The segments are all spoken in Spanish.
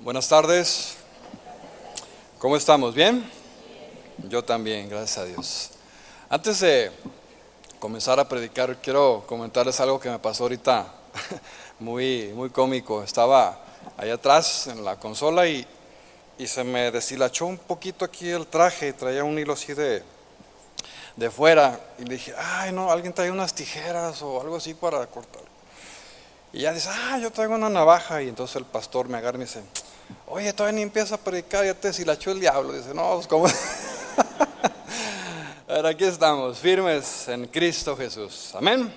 Buenas tardes, ¿cómo estamos? ¿Bien? Yo también, gracias a Dios. Antes de comenzar a predicar, quiero comentarles algo que me pasó ahorita, muy cómico. Estaba allá atrás en la consola y se me deshilachó un poquito aquí el traje, traía un hilo así de fuera, y le dije, ay no, alguien trae unas tijeras o algo así para cortar. Y ya dice, yo traigo una navaja. Y entonces el pastor me agarra y me dice, oye, todavía ni empieza a predicar, ya te deshilachó el diablo. Dice, no, pues cómo. Pero aquí estamos, firmes en Cristo Jesús. Amén.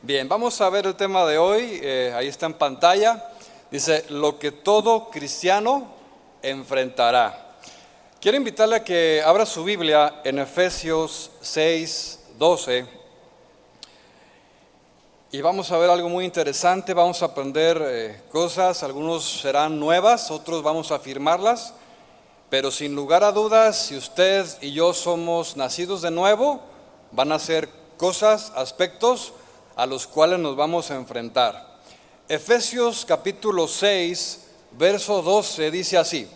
Bien, vamos a ver el tema de hoy. Ahí está en pantalla. Dice, lo que todo cristiano enfrentará. Quiero invitarle a que abra su Biblia en Efesios 6:12. Y vamos a ver algo muy interesante, vamos a aprender cosas, algunos serán nuevas, otros vamos a afirmarlas, pero sin lugar a dudas, si usted y yo somos nacidos de nuevo, van a ser cosas, aspectos a los cuales nos vamos a enfrentar. Efesios capítulo 6, verso 12 dice así,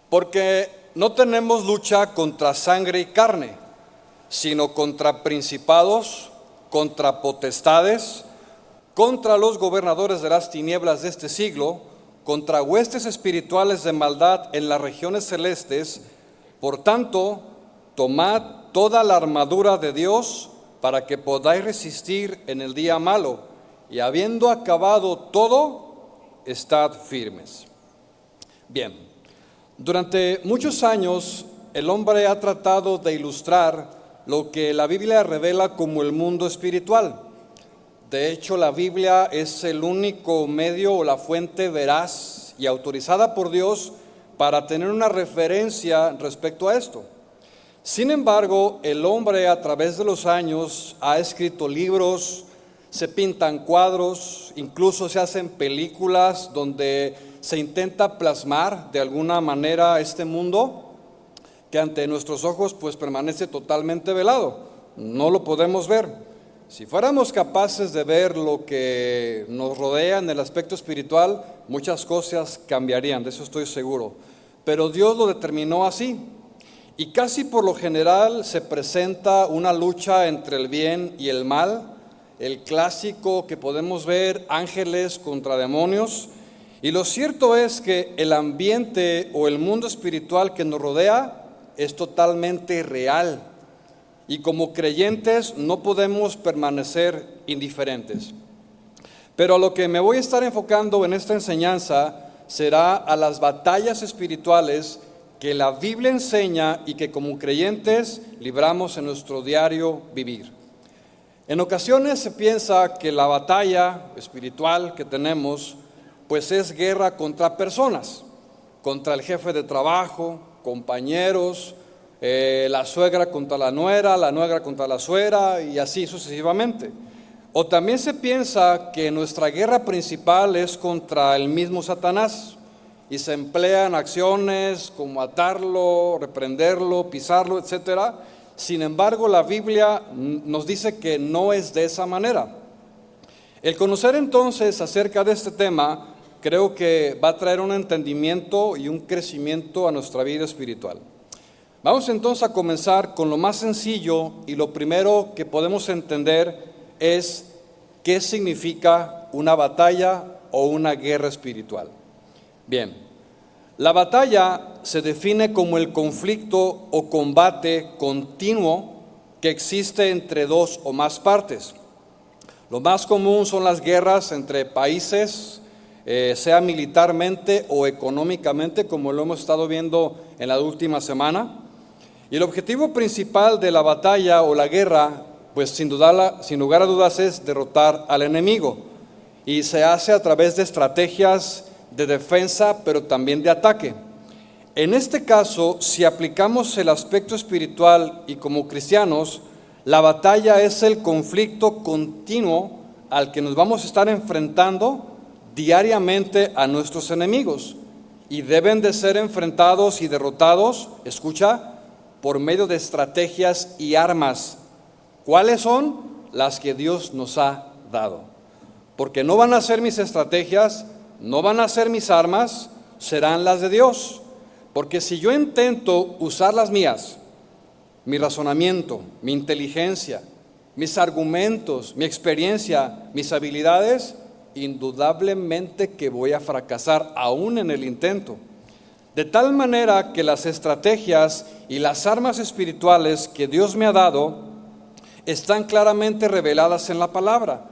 porque no tenemos lucha contra sangre y carne, sino contra principados, contra potestades, contra los gobernadores de las tinieblas de este siglo, contra huestes espirituales de maldad en las regiones celestes. Por tanto, tomad toda la armadura de Dios para que podáis resistir en el día malo, y habiendo acabado todo, estad firmes. Bien, durante muchos años el hombre ha tratado de ilustrar lo que la Biblia revela como el mundo espiritual. De hecho, la Biblia es el único medio o la fuente veraz y autorizada por Dios para tener una referencia respecto a esto. Sin embargo, el hombre a través de los años ha escrito libros, se pintan cuadros, incluso se hacen películas donde se intenta plasmar de alguna manera este mundo que ante nuestros ojos pues permanece totalmente velado, no lo podemos ver. Si fuéramos capaces de ver lo que nos rodea en el aspecto espiritual, muchas cosas cambiarían, de eso estoy seguro. Pero Dios lo determinó así, y casi por lo general se presenta una lucha entre el bien y el mal, el clásico que podemos ver, ángeles contra demonios. Y lo cierto es que el ambiente o el mundo espiritual que nos rodea es totalmente real, y como creyentes no podemos permanecer indiferentes. Pero a lo que me voy a estar enfocando en esta enseñanza será a las batallas espirituales que la Biblia enseña y que como creyentes libramos en nuestro diario vivir. En ocasiones se piensa que la batalla espiritual que tenemos pues es guerra contra personas, contra el jefe de trabajo, compañeros, la suegra contra la nuera contra la suegra y así sucesivamente. O también se piensa que nuestra guerra principal es contra el mismo Satanás y se emplean acciones como atarlo, reprenderlo, pisarlo, etc. Sin embargo, la Biblia nos dice que no es de esa manera. El conocer entonces acerca de este tema creo que va a traer un entendimiento y un crecimiento a nuestra vida espiritual. Vamos entonces a comenzar con lo más sencillo, y lo primero que podemos entender es qué significa una batalla o una guerra espiritual. Bien, la batalla se define como el conflicto o combate continuo que existe entre dos o más partes. Lo más común son las guerras entre países, sea militarmente o económicamente, como lo hemos estado viendo en la última semana. Y el objetivo principal de la batalla o la guerra, pues sin lugar a dudas, es derrotar al enemigo. Y se hace a través de estrategias de defensa, pero también de ataque. En este caso, si aplicamos el aspecto espiritual y como cristianos, la batalla es el conflicto continuo al que nos vamos a estar enfrentando diariamente a nuestros enemigos, y deben de ser enfrentados y derrotados, escucha, por medio de estrategias y armas. ¿Cuáles son? Las que Dios nos ha dado. Porque no van a ser mis estrategias, no van a ser mis armas, serán las de Dios. Porque si yo intento usar las mías, mi razonamiento, mi inteligencia, mis argumentos, mi experiencia, mis habilidades, indudablemente que voy a fracasar aún en el intento. De tal manera que las estrategias y las armas espirituales que Dios me ha dado están claramente reveladas en la palabra,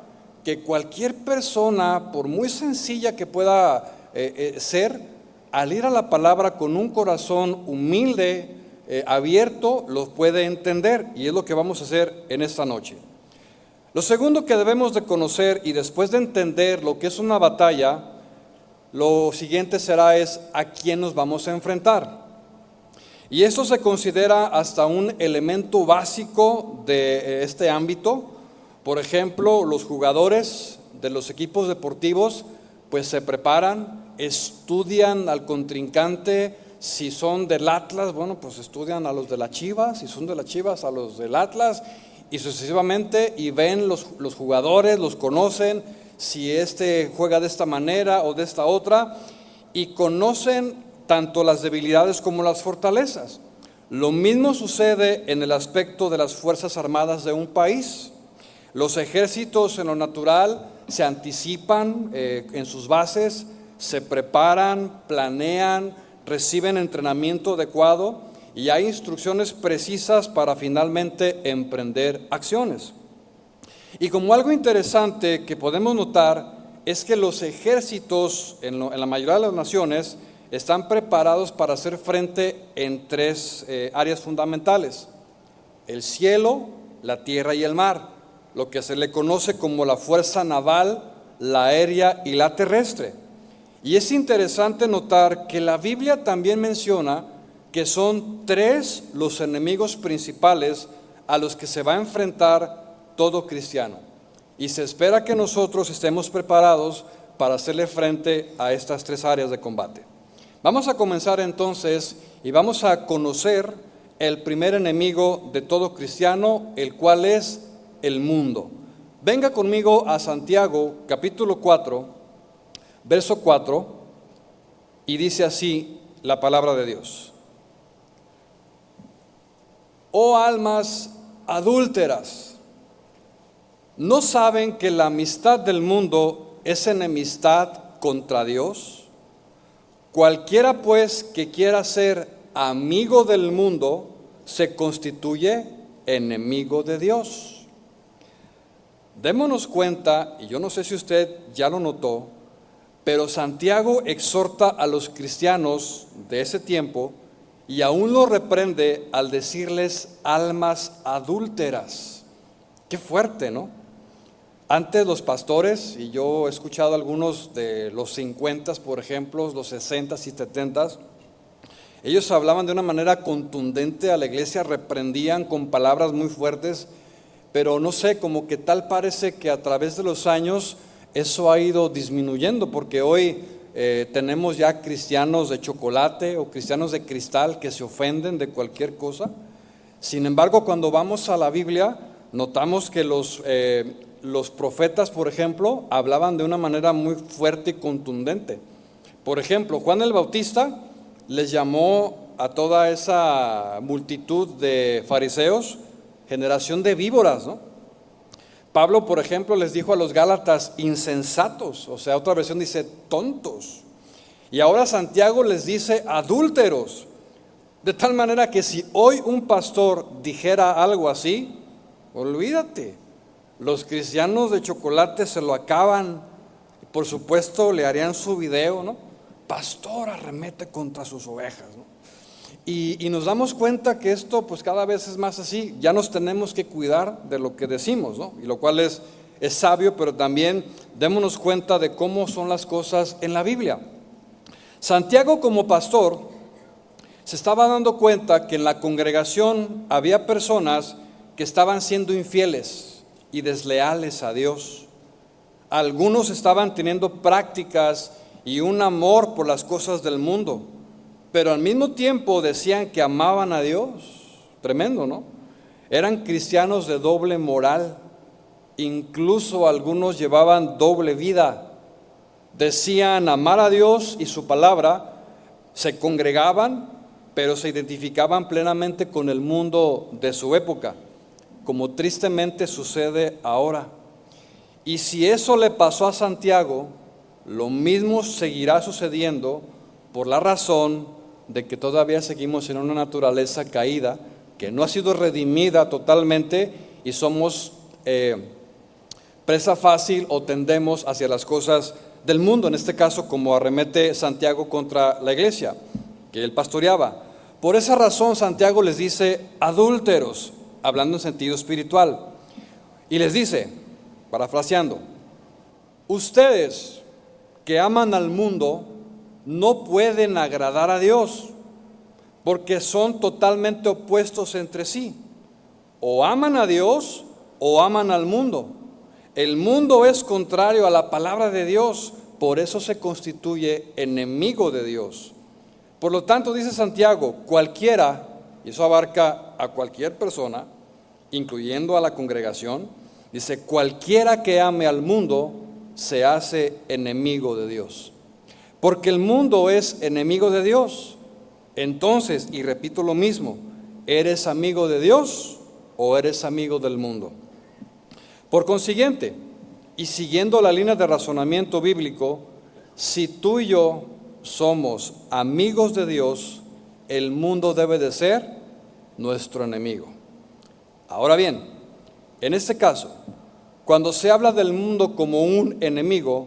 que cualquier persona, por muy sencilla que pueda ser, al ir a la palabra con un corazón humilde, abierto, lo puede entender, y es lo que vamos a hacer en esta noche. Lo segundo que debemos de conocer, y después de entender lo que es una batalla, lo siguiente será es a quién nos vamos a enfrentar. Y esto se considera hasta un elemento básico de este ámbito. Por ejemplo, los jugadores de los equipos deportivos pues se preparan, estudian al contrincante. Si son del Atlas, bueno, pues estudian a los de la Chivas, si son de las Chivas a los del Atlas, y sucesivamente, y ven los jugadores, los conocen, si este juega de esta manera o de esta otra, y conocen tanto las debilidades como las fortalezas. Lo mismo sucede en el aspecto de las Fuerzas Armadas de un país. Los ejércitos en lo natural se anticipan en sus bases, se preparan, planean, reciben entrenamiento adecuado y hay instrucciones precisas para finalmente emprender acciones. Y como algo interesante que podemos notar es que los ejércitos en la mayoría de las naciones están preparados para hacer frente en tres áreas fundamentales: el cielo, la tierra y el mar, lo que se le conoce como la fuerza naval, la aérea y la terrestre. Y es interesante notar que la Biblia también menciona que son tres los enemigos principales a los que se va a enfrentar todo cristiano. Y se espera que nosotros estemos preparados para hacerle frente a estas tres áreas de combate. Vamos a comenzar entonces y vamos a conocer el primer enemigo de todo cristiano, el cual es el mundo. Venga conmigo a Santiago capítulo 4, verso 4, y dice así la palabra de Dios: Oh almas adúlteras, ¿no saben que la amistad del mundo es enemistad contra Dios? Cualquiera pues que quiera ser amigo del mundo se constituye enemigo de Dios. Démonos cuenta, y yo no sé si usted ya lo notó, pero Santiago exhorta a los cristianos de ese tiempo y aún lo reprende al decirles almas adúlteras. Qué fuerte, ¿no? Antes los pastores, y yo he escuchado algunos de los 50, por ejemplo, los 60 y 70, ellos hablaban de una manera contundente a la iglesia, reprendían con palabras muy fuertes, pero no sé, como que tal parece que a través de los años eso ha ido disminuyendo, porque hoy tenemos ya cristianos de chocolate o cristianos de cristal que se ofenden de cualquier cosa. Sin embargo, cuando vamos a la Biblia, notamos que los profetas, por ejemplo, hablaban de una manera muy fuerte y contundente. Por ejemplo, Juan el Bautista les llamó a toda esa multitud de fariseos generación de víboras, ¿no? Pablo, por ejemplo, les dijo a los Gálatas insensatos, o sea, otra versión dice tontos. Y ahora Santiago les dice adúlteros. De tal manera que si hoy un pastor dijera algo así, olvídate, los cristianos de chocolate se lo acaban. Por supuesto le harían su video, ¿no? Pastor arremete contra sus ovejas, ¿no? Y nos damos cuenta que esto pues cada vez es más así. Ya nos tenemos que cuidar de lo que decimos, ¿no? Y lo cual es sabio, pero también démonos cuenta de cómo son las cosas en la Biblia. Santiago, como pastor, se estaba dando cuenta que en la congregación había personas que estaban siendo infieles y desleales a Dios. Algunos estaban teniendo prácticas y un amor por las cosas del mundo, pero al mismo tiempo decían que amaban a Dios. Tremendo, ¿no? Eran cristianos de doble moral, incluso algunos llevaban doble vida. Decían amar a Dios y su palabra, se congregaban, pero se identificaban plenamente con el mundo de su época, como tristemente sucede ahora. Y si eso le pasó a Santiago, lo mismo seguirá sucediendo por la razón de que todavía seguimos en una naturaleza caída, que no ha sido redimida totalmente y somos presa fácil o tendemos hacia las cosas del mundo, en este caso como arremete Santiago contra la iglesia que él pastoreaba. Por esa razón Santiago les dice adúlteros, hablando en sentido espiritual, y les dice, parafraseando, ustedes que aman al mundo no pueden agradar a Dios, porque son totalmente opuestos entre sí. O aman a Dios o aman al mundo. El mundo es contrario a la palabra de Dios, por eso se constituye enemigo de Dios. Por lo tanto, dice Santiago, cualquiera, y eso abarca a cualquier persona, incluyendo a la congregación, dice, cualquiera que ame al mundo se hace enemigo de Dios. Porque el mundo es enemigo de Dios. Entonces, y repito lo mismo, ¿eres amigo de Dios o eres amigo del mundo? Por consiguiente, y siguiendo la línea de razonamiento bíblico, si tú y yo somos amigos de Dios, el mundo debe de ser nuestro enemigo. Ahora bien, en este caso, cuando se habla del mundo como un enemigo,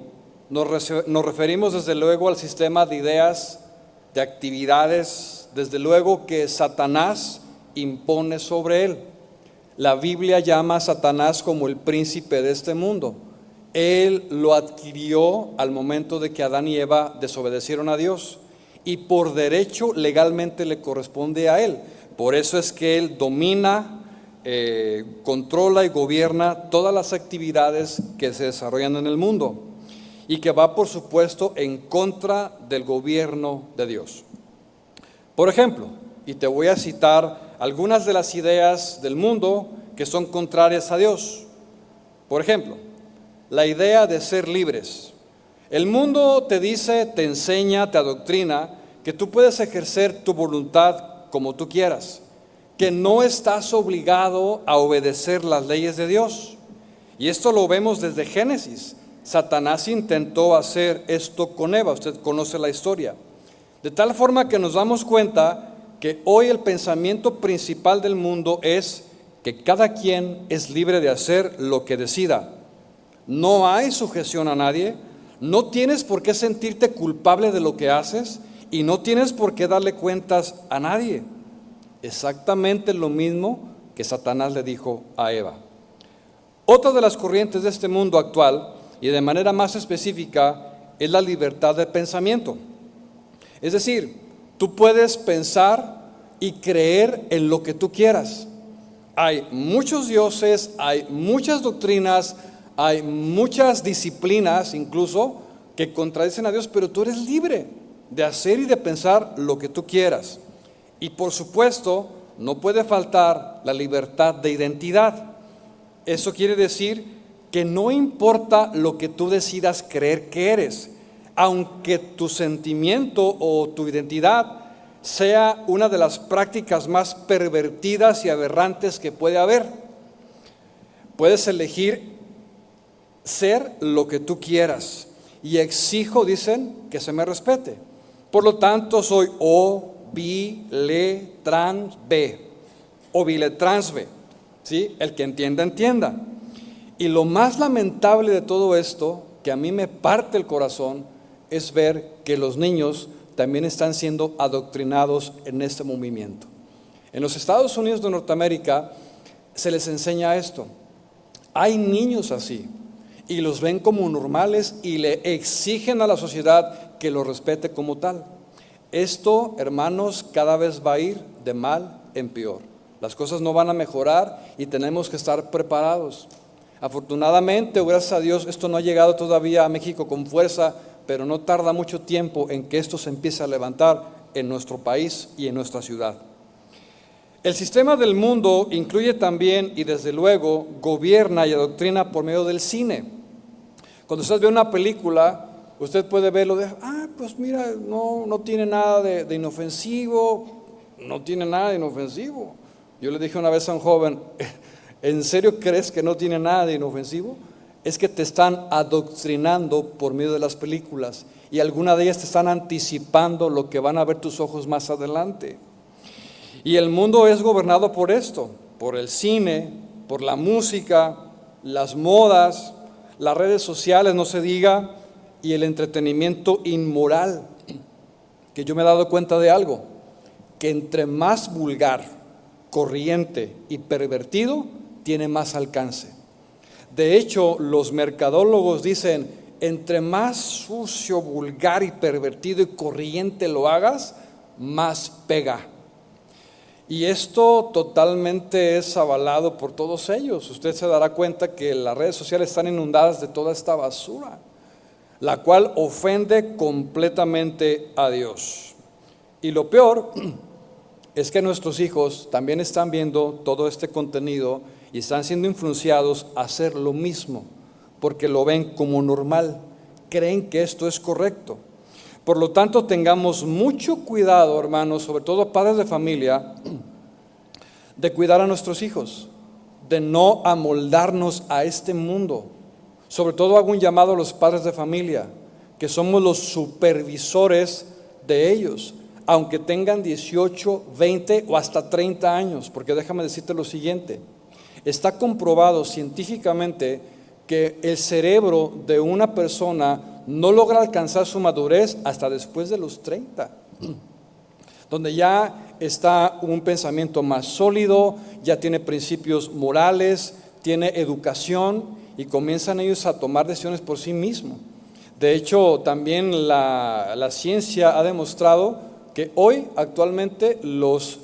nos referimos desde luego al sistema de ideas, de actividades, desde luego que Satanás impone sobre él. La Biblia llama a Satanás como el príncipe de este mundo. Él lo adquirió al momento de que Adán y Eva desobedecieron a Dios y por derecho legalmente le corresponde a él. Por eso es que él domina, controla y gobierna todas las actividades que se desarrollan en el mundo y que va, por supuesto, en contra del gobierno de Dios. Por ejemplo, y te voy a citar algunas de las ideas del mundo que son contrarias a Dios. Por ejemplo, la idea de ser libres. El mundo te dice, te enseña, te adoctrina que tú puedes ejercer tu voluntad como tú quieras, que no estás obligado a obedecer las leyes de Dios. Y esto lo vemos desde Génesis. Satanás intentó hacer esto con Eva, usted conoce la historia. De tal forma que nos damos cuenta que hoy el pensamiento principal del mundo es que cada quien es libre de hacer lo que decida. No hay sujeción a nadie, no tienes por qué sentirte culpable de lo que haces y no tienes por qué darle cuentas a nadie. Exactamente lo mismo que Satanás le dijo a Eva. Otra de las corrientes de este mundo actual, y de manera más específica, es la libertad de pensamiento. Es decir, tú puedes pensar y creer en lo que tú quieras. Hay muchos dioses, hay muchas doctrinas, hay muchas disciplinas incluso que contradicen a Dios, pero tú eres libre de hacer y de pensar lo que tú quieras. Y por supuesto, no puede faltar la libertad de identidad. Eso quiere decir que no importa lo que tú decidas creer que eres, aunque tu sentimiento o tu identidad sea una de las prácticas más pervertidas y aberrantes que puede haber. Puedes elegir ser lo que tú quieras y exijo, dicen, que se me respete. Por lo tanto, soy O, bi, le, trans, B, o biletrans B, ¿sí? El que entienda, entienda. Y lo más lamentable de todo esto, que a mí me parte el corazón, es ver que los niños también están siendo adoctrinados en este movimiento. En los Estados Unidos de Norteamérica se les enseña esto. Hay niños así y los ven como normales y le exigen a la sociedad que los respete como tal. Esto, hermanos, cada vez va a ir de mal en peor. Las cosas no van a mejorar y tenemos que estar preparados. Afortunadamente, gracias a Dios, esto no ha llegado todavía a México con fuerza, pero no tarda mucho tiempo en que esto se empiece a levantar en nuestro país y en nuestra ciudad. El sistema del mundo incluye también y desde luego gobierna y adoctrina por medio del cine. Cuando usted ve una película, Usted puede verlo de, pues mira, no tiene nada de inofensivo, no tiene nada de inofensivo. Yo le dije una vez a un joven, ¿en serio crees que no tiene nada de inofensivo? Es que te están adoctrinando por medio de las películas y algunas de ellas te están anticipando lo que van a ver tus ojos más adelante. Y el mundo es gobernado por esto, por el cine, por la música, las modas, las redes sociales, no se diga, y el entretenimiento inmoral. Que yo me he dado cuenta de algo, que entre más vulgar, corriente y pervertido, tiene más alcance. De hecho, los mercadólogos dicen, entre más sucio, vulgar y pervertido y corriente lo hagas, más pega. Y esto totalmente es avalado por todos ellos. Usted se dará cuenta que las redes sociales están inundadas de toda esta basura, la cual ofende completamente a Dios. Y lo peor es que nuestros hijos también están viendo todo este contenido y están siendo influenciados a hacer lo mismo, porque lo ven como normal, creen que esto es correcto. Por lo tanto, tengamos mucho cuidado, hermanos, sobre todo padres de familia, de cuidar a nuestros hijos, de no amoldarnos a este mundo. Sobre todo hago un llamado a los padres de familia, que somos los supervisores de ellos, aunque tengan 18, 20 o hasta 30 años, porque déjame decirte lo siguiente, está comprobado científicamente que el cerebro de una persona no logra alcanzar su madurez hasta después de los 30, donde ya está un pensamiento más sólido, ya tiene principios morales, tiene educación y comienzan ellos a tomar decisiones por sí mismos. De hecho, también la ciencia ha demostrado que hoy actualmente los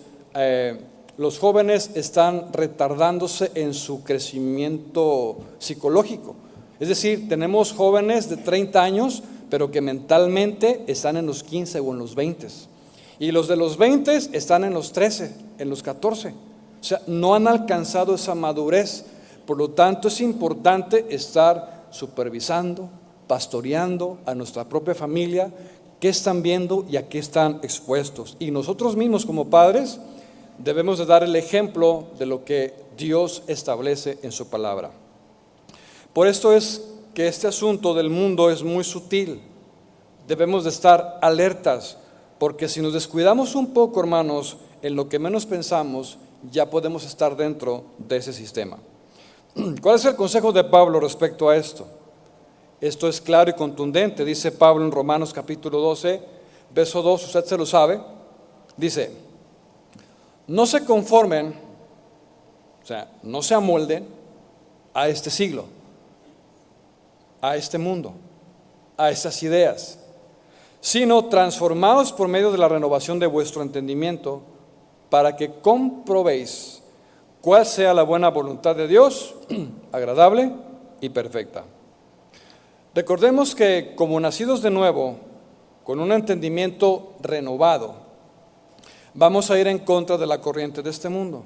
jóvenes están retardándose en su crecimiento psicológico. Es decir, tenemos jóvenes de 30 años, pero que mentalmente están en los 15 o en los 20. Y los de los 20 están en los 13, en los 14. O sea, no han alcanzado esa madurez. Por lo tanto, es importante estar supervisando, pastoreando a nuestra propia familia, qué están viendo y a qué están expuestos. Y nosotros mismos como padres debemos de dar el ejemplo de lo que Dios establece en su palabra. Por esto es que este asunto del mundo es muy sutil. Debemos de estar alertas, porque si nos descuidamos un poco, hermanos, en lo que menos pensamos, ya podemos estar dentro de ese sistema. ¿Cuál es el consejo de Pablo respecto a esto? Esto es claro y contundente. Dice Pablo en Romanos capítulo 12, verso 2, usted se lo sabe. Dice, no se conformen, o sea, no se amolden a este siglo, a este mundo, a estas ideas, sino transformados por medio de la renovación de vuestro entendimiento, para que comprobéis cuál sea la buena voluntad de Dios, agradable y perfecta. Recordemos que como nacidos de nuevo, con un entendimiento renovado, vamos a ir en contra de la corriente de este mundo,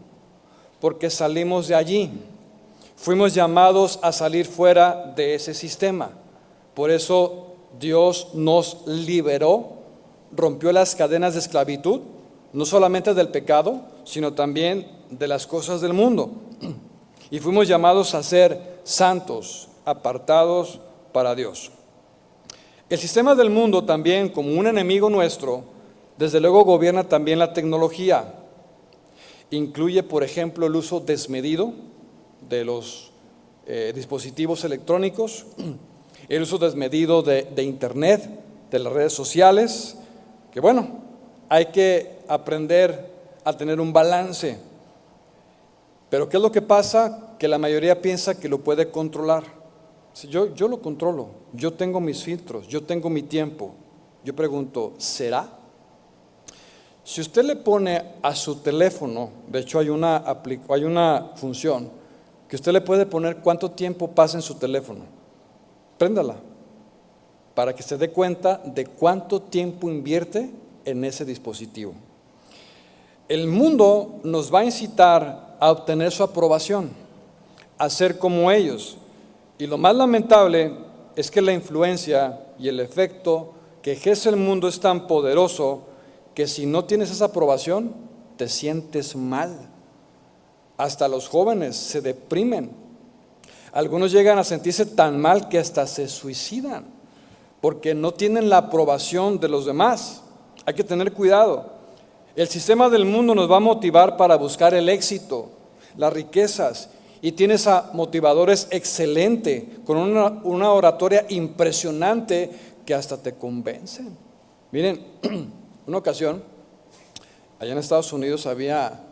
porque salimos de allí. Fuimos llamados a salir fuera de ese sistema. Por eso Dios nos liberó, rompió las cadenas de esclavitud, no solamente del pecado, sino también de las cosas del mundo. Y fuimos llamados a ser santos, apartados para Dios. El sistema del mundo también, como un enemigo nuestro, desde luego gobierna también la tecnología. Incluye, por ejemplo, el uso desmedido de los dispositivos electrónicos, el uso desmedido de internet, de las redes sociales, que bueno, hay que aprender a tener un balance. Pero ¿qué es lo que pasa? Que la mayoría piensa que lo puede controlar. Yo lo controlo, yo tengo mis filtros, yo tengo mi tiempo. Yo pregunto, ¿será? Si usted le pone a su teléfono, de hecho hay una función que usted le puede poner cuánto tiempo pasa en su teléfono. Préndala, para que se dé cuenta de cuánto tiempo invierte en ese dispositivo. El mundo nos va a incitar a obtener su aprobación, a ser como ellos. Y lo más lamentable es que la influencia y el efecto que ejerce el mundo es tan poderoso que si no tienes esa aprobación, te sientes mal. Hasta los jóvenes se deprimen. Algunos llegan a sentirse tan mal que hasta se suicidan porque no tienen la aprobación de los demás. Hay que tener cuidado. El sistema del mundo nos va a motivar para buscar el éxito, las riquezas, y tienes a motivadores excelentes, con una oratoria impresionante que hasta te convencen. Miren, una ocasión, allá en Estados Unidos había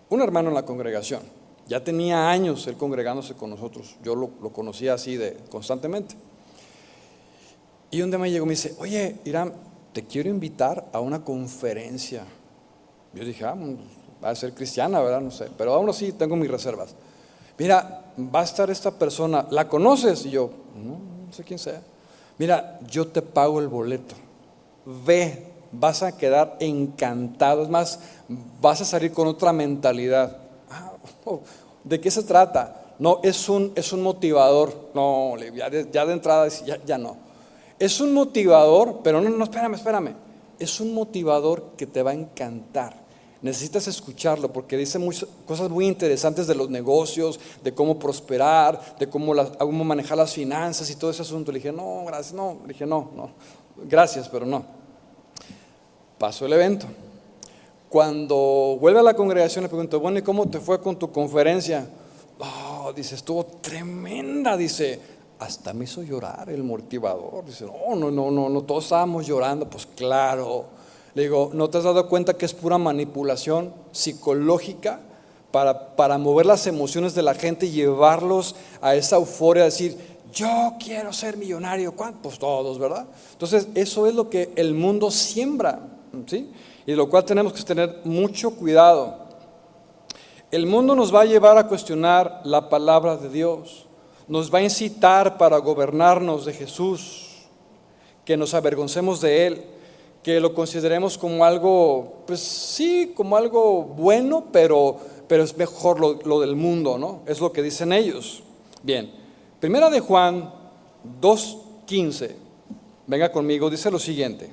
un hermano en la congregación. Ya tenía años él congregándose con nosotros. Yo lo conocía así constantemente. Y un día me llegó y me dice: oye, Irán, te quiero invitar a una conferencia. Yo dije: va a ser cristiana, ¿verdad? No sé, pero aún así tengo mis reservas. Mira, va a estar esta persona, ¿la conoces? Y yo: no sé quién sea. Mira, yo te pago el boleto. Ve, vas a quedar encantado. Es más, vas a salir con otra mentalidad. ¿De qué se trata? No, es un motivador. No, ya de entrada ya no. Es un motivador, pero no, espérame. Es un motivador que te va a encantar. Necesitas escucharlo porque dice cosas muy interesantes de los negocios, de cómo prosperar, de cómo manejar las finanzas y todo ese asunto. Le dije: no, gracias, no. Le dije: no, gracias, pero no. Pasó el evento. Cuando vuelve a la congregación le pregunto: bueno, ¿y cómo te fue con tu conferencia? Dice: estuvo tremenda. Dice: hasta me hizo llorar el motivador. Dice: no, todos estábamos llorando. Pues claro. Le digo: ¿no te has dado cuenta que es pura manipulación psicológica para mover las emociones de la gente y llevarlos a esa euforia de decir: yo quiero ser millonario? ¿Cuántos? Pues todos, ¿verdad? Entonces eso es lo que el mundo siembra, ¿sí? Y de lo cual tenemos que tener mucho cuidado. El mundo nos va a llevar a cuestionar la palabra de Dios. Nos va a incitar para gobernarnos de Jesús, que nos avergoncemos de Él, que lo consideremos como algo, pues sí, como algo bueno, pero es mejor lo del mundo, ¿no? Es lo que dicen ellos. Bien, Primera de Juan 2:15, venga conmigo, dice lo siguiente.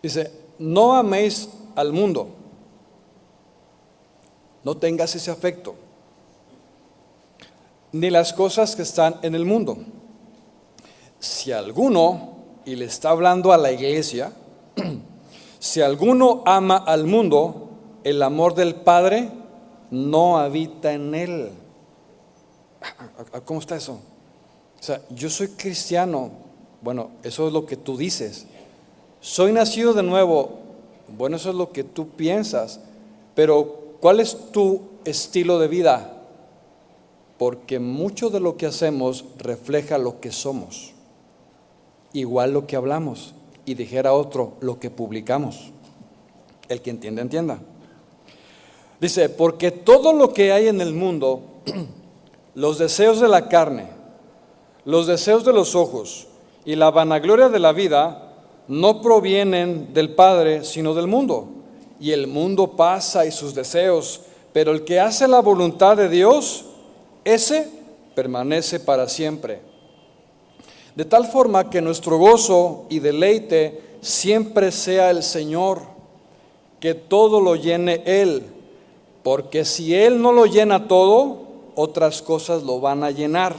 Dice: no améis al mundo, no tengas ese afecto, ni las cosas que están en el mundo. Si alguno, y le está hablando a la iglesia, si alguno ama al mundo, el amor del Padre no habita en él. ¿Cómo está eso? O sea, yo soy cristiano. Bueno, eso es lo que tú dices. Soy nacido de nuevo. Bueno, eso es lo que tú piensas. Pero ¿cuál es tu estilo de vida? Porque mucho de lo que hacemos refleja lo que somos. Igual lo que hablamos, y dijera otro, lo que publicamos. El que entienda, entienda. Dice: porque todo lo que hay en el mundo, los deseos de la carne, los deseos de los ojos y la vanagloria de la vida, no provienen del Padre, sino del mundo. Y el mundo pasa y sus deseos, pero el que hace la voluntad de Dios, ese permanece para siempre. De tal forma que nuestro gozo y deleite siempre sea el Señor, que todo lo llene Él, porque si Él no lo llena todo, otras cosas lo van a llenar.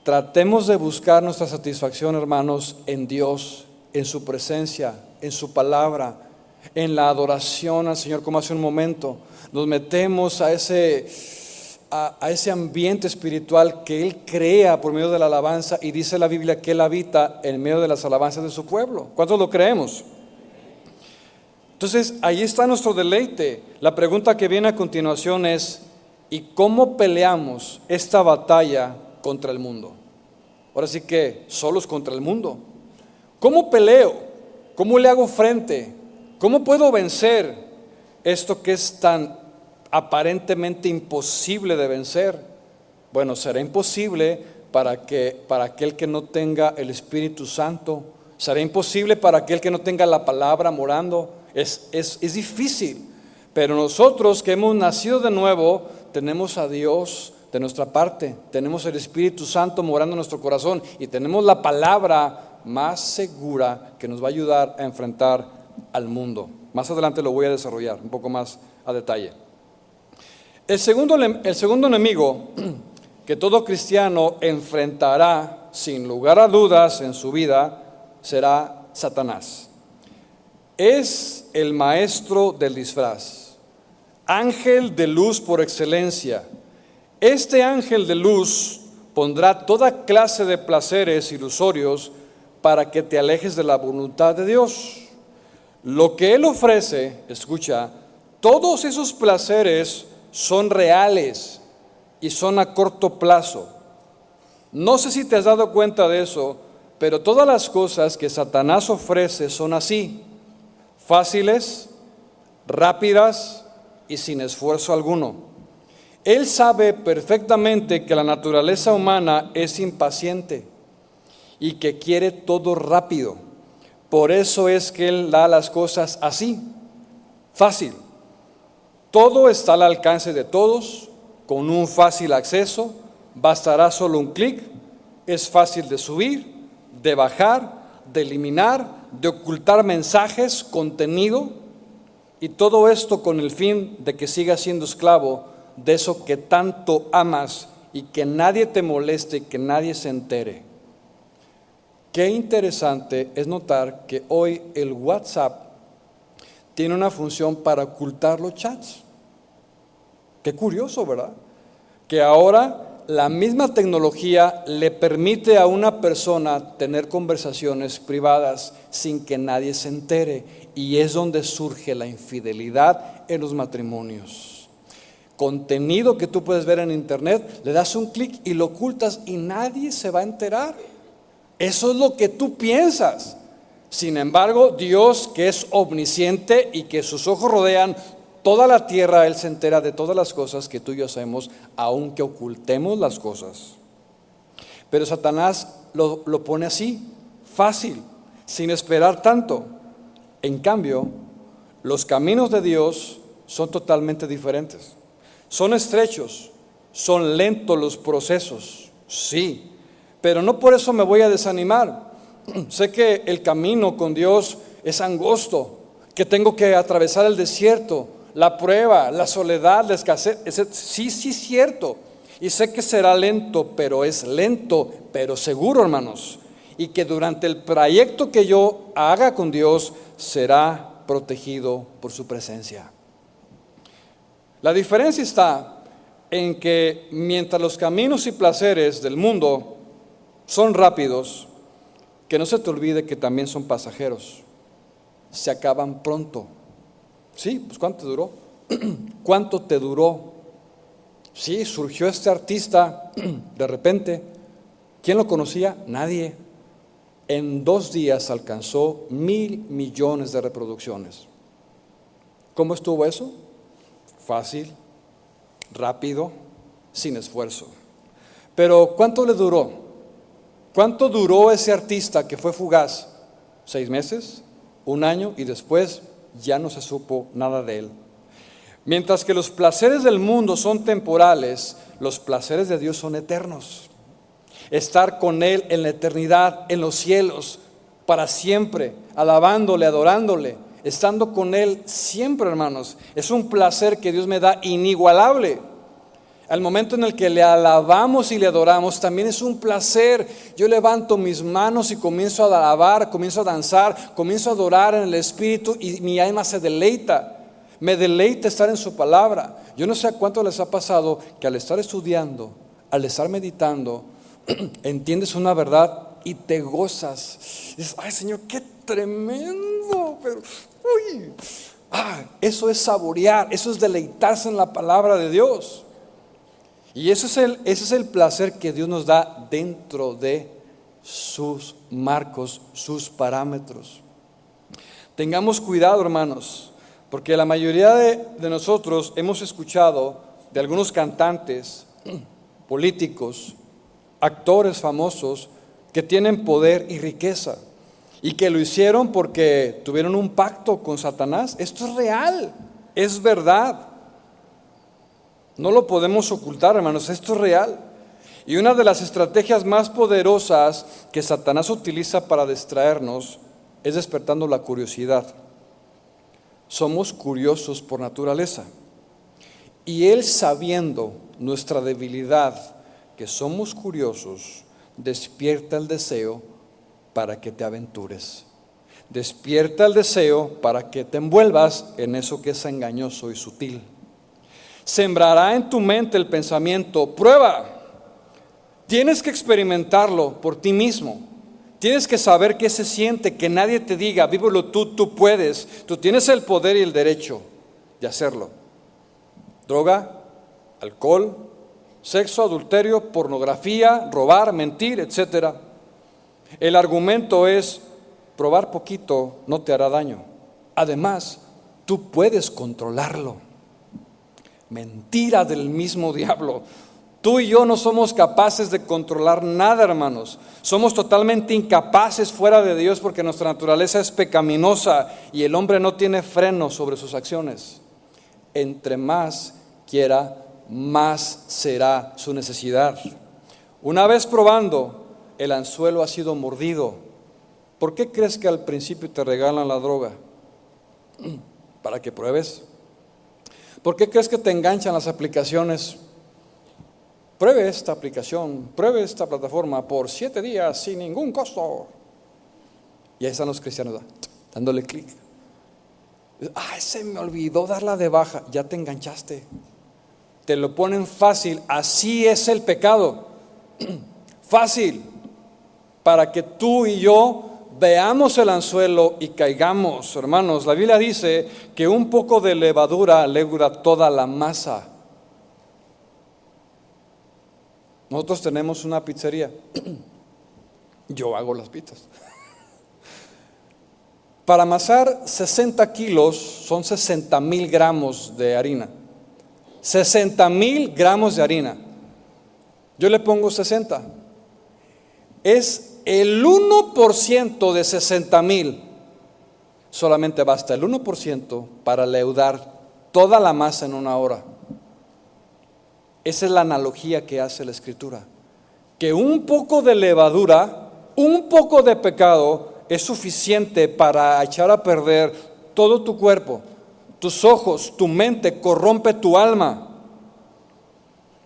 Tratemos de buscar nuestra satisfacción, hermanos, en Dios, en su presencia, en su palabra, en la adoración al Señor, como hace un momento. Nos metemos a ese ambiente espiritual que Él crea por medio de la alabanza, y dice la Biblia que Él habita en medio de las alabanzas de su pueblo. ¿Cuántos lo creemos? Entonces, ahí está nuestro deleite. La pregunta que viene a continuación es: ¿y cómo peleamos esta batalla contra el mundo? Ahora sí que, solos contra el mundo. ¿Cómo peleo? ¿Cómo le hago frente? ¿Cómo puedo vencer esto que es tan aparentemente imposible de vencer? Bueno, será imposible para aquel que no tenga el Espíritu Santo. Será imposible para aquel que no tenga la palabra morando. Es difícil, pero nosotros que hemos nacido de nuevo tenemos a Dios de nuestra parte, tenemos el Espíritu Santo morando en nuestro corazón y tenemos la palabra más segura que nos va a ayudar a enfrentar al mundo. Más adelante lo voy a desarrollar un poco más a detalle. El segundo enemigo que todo cristiano enfrentará sin lugar a dudas en su vida será Satanás. Es el maestro del disfraz, ángel de luz por excelencia. Este ángel de luz pondrá toda clase de placeres ilusorios para que te alejes de la voluntad de Dios. Lo que él ofrece, escucha, todos esos placeres son reales y son a corto plazo. No sé si te has dado cuenta de eso, pero todas las cosas que Satanás ofrece son así, fáciles, rápidas y sin esfuerzo alguno. Él sabe perfectamente que la naturaleza humana es impaciente y que quiere todo rápido. Por eso es que Él da las cosas así, fácil. Todo está al alcance de todos, con un fácil acceso, bastará solo un clic, es fácil de subir, de bajar, de eliminar, de ocultar mensajes, contenido, y todo esto con el fin de que sigas siendo esclavo de eso que tanto amas y que nadie te moleste, que nadie se entere. Qué interesante es notar que hoy el WhatsApp tiene una función para ocultar los chats. Qué curioso, ¿verdad? Que ahora la misma tecnología le permite a una persona tener conversaciones privadas sin que nadie se entere, y es donde surge la infidelidad en los matrimonios. Contenido que tú puedes ver en internet, le das un clic y lo ocultas y nadie se va a enterar. Eso es lo que tú piensas. Sin embargo, Dios, que es omnisciente y que sus ojos rodean toda la tierra, Él se entera de todas las cosas que tú y yo hacemos, aunque ocultemos las cosas. Pero Satanás lo pone así, fácil, sin esperar tanto. En cambio, los caminos de Dios son totalmente diferentes. Son estrechos, son lentos los procesos, sí, pero no por eso me voy a desanimar. Sé que el camino con Dios es angosto, que tengo que atravesar el desierto, la prueba, la soledad, la escasez. Sí, cierto. Y sé que será lento, pero es lento, pero seguro, hermanos. Y que durante el trayecto que yo haga con Dios será protegido por su presencia. La diferencia está en que mientras los caminos y placeres del mundo son rápidos, que no se te olvide que también son pasajeros. Se acaban pronto. Sí, pues ¿cuánto te duró? ¿Cuánto te duró? Sí, surgió este artista de repente. ¿Quién lo conocía? Nadie. En 2 días alcanzó 1,000 millones de reproducciones. ¿Cómo estuvo eso? Fácil, rápido, sin esfuerzo. Pero ¿cuánto le duró? ¿Cuánto duró ese artista que fue fugaz? 6 meses, 1 año, y después ya no se supo nada de él. Mientras que los placeres del mundo son temporales, los placeres de Dios son eternos. Estar con Él en la eternidad, en los cielos, para siempre, alabándole, adorándole, estando con Él siempre, hermanos. Es un placer que Dios me da inigualable. Al momento en el que le alabamos y le adoramos, también es un placer. Yo levanto mis manos y comienzo a alabar, comienzo a danzar, comienzo a adorar en el Espíritu, y mi alma se deleita. Me deleita estar en su palabra. Yo no sé a cuánto les ha pasado que al estar estudiando, al estar meditando, entiendes una verdad y te gozas. Dices, ay Señor, qué tremendo. Pero, eso es saborear, eso es deleitarse en la palabra de Dios. Y ese es el placer que Dios nos da dentro de sus marcos, sus parámetros. Tengamos cuidado, hermanos, porque la mayoría de nosotros hemos escuchado de algunos cantantes, políticos, actores famosos que tienen poder y riqueza y que lo hicieron porque tuvieron un pacto con Satanás. Esto es real, es verdad. No lo podemos ocultar, hermanos, esto es real. Y una de las estrategias más poderosas que Satanás utiliza para distraernos es despertando la curiosidad. Somos curiosos por naturaleza. Y Él, sabiendo nuestra debilidad, que somos curiosos, despierta el deseo para que te aventures. Despierta el deseo para que te envuelvas en eso que es engañoso y sutil. Sembrará en tu mente el pensamiento: prueba. Tienes que experimentarlo por ti mismo. Tienes que saber qué se siente, que nadie te diga: vívelo tú puedes. Tú tienes el poder y el derecho de hacerlo. Droga, alcohol, sexo, adulterio, pornografía, robar, mentir, etc. El argumento es: probar poquito no te hará daño. Además, tú puedes controlarlo. Mentira del mismo diablo. Tú y yo no somos capaces de controlar nada, hermanos. Somos totalmente incapaces fuera de Dios, porque nuestra naturaleza es pecaminosa y el hombre no tiene freno sobre sus acciones. Entre más quiera, más será su necesidad. Una vez probando, el anzuelo ha sido mordido. ¿Por qué crees que al principio te regalan la droga? Para que pruebes. ¿Por qué crees que te enganchan las aplicaciones? Pruebe esta aplicación, pruebe esta plataforma por 7 días sin ningún costo. Y ahí están los cristianos dándole clic. Se me olvidó darla de baja. Ya te enganchaste. Te lo ponen fácil. Así es el pecado. Fácil. Para que tú y yo veamos el anzuelo y caigamos. Hermanos, la Biblia dice que un poco de levadura leuda toda la masa. Nosotros tenemos una pizzería. Yo hago las pizzas. Para amasar 60 kilos son 60,000 gramos de harina. 60,000 gramos de harina. Yo le pongo 60. Es el 1% de 60,000. Solamente basta el 1% para leudar toda la masa en una hora. Esa es la analogía que hace la Escritura. Que un poco de levadura, un poco de pecado es suficiente para echar a perder todo tu cuerpo, tus ojos, tu mente, corrompe tu alma.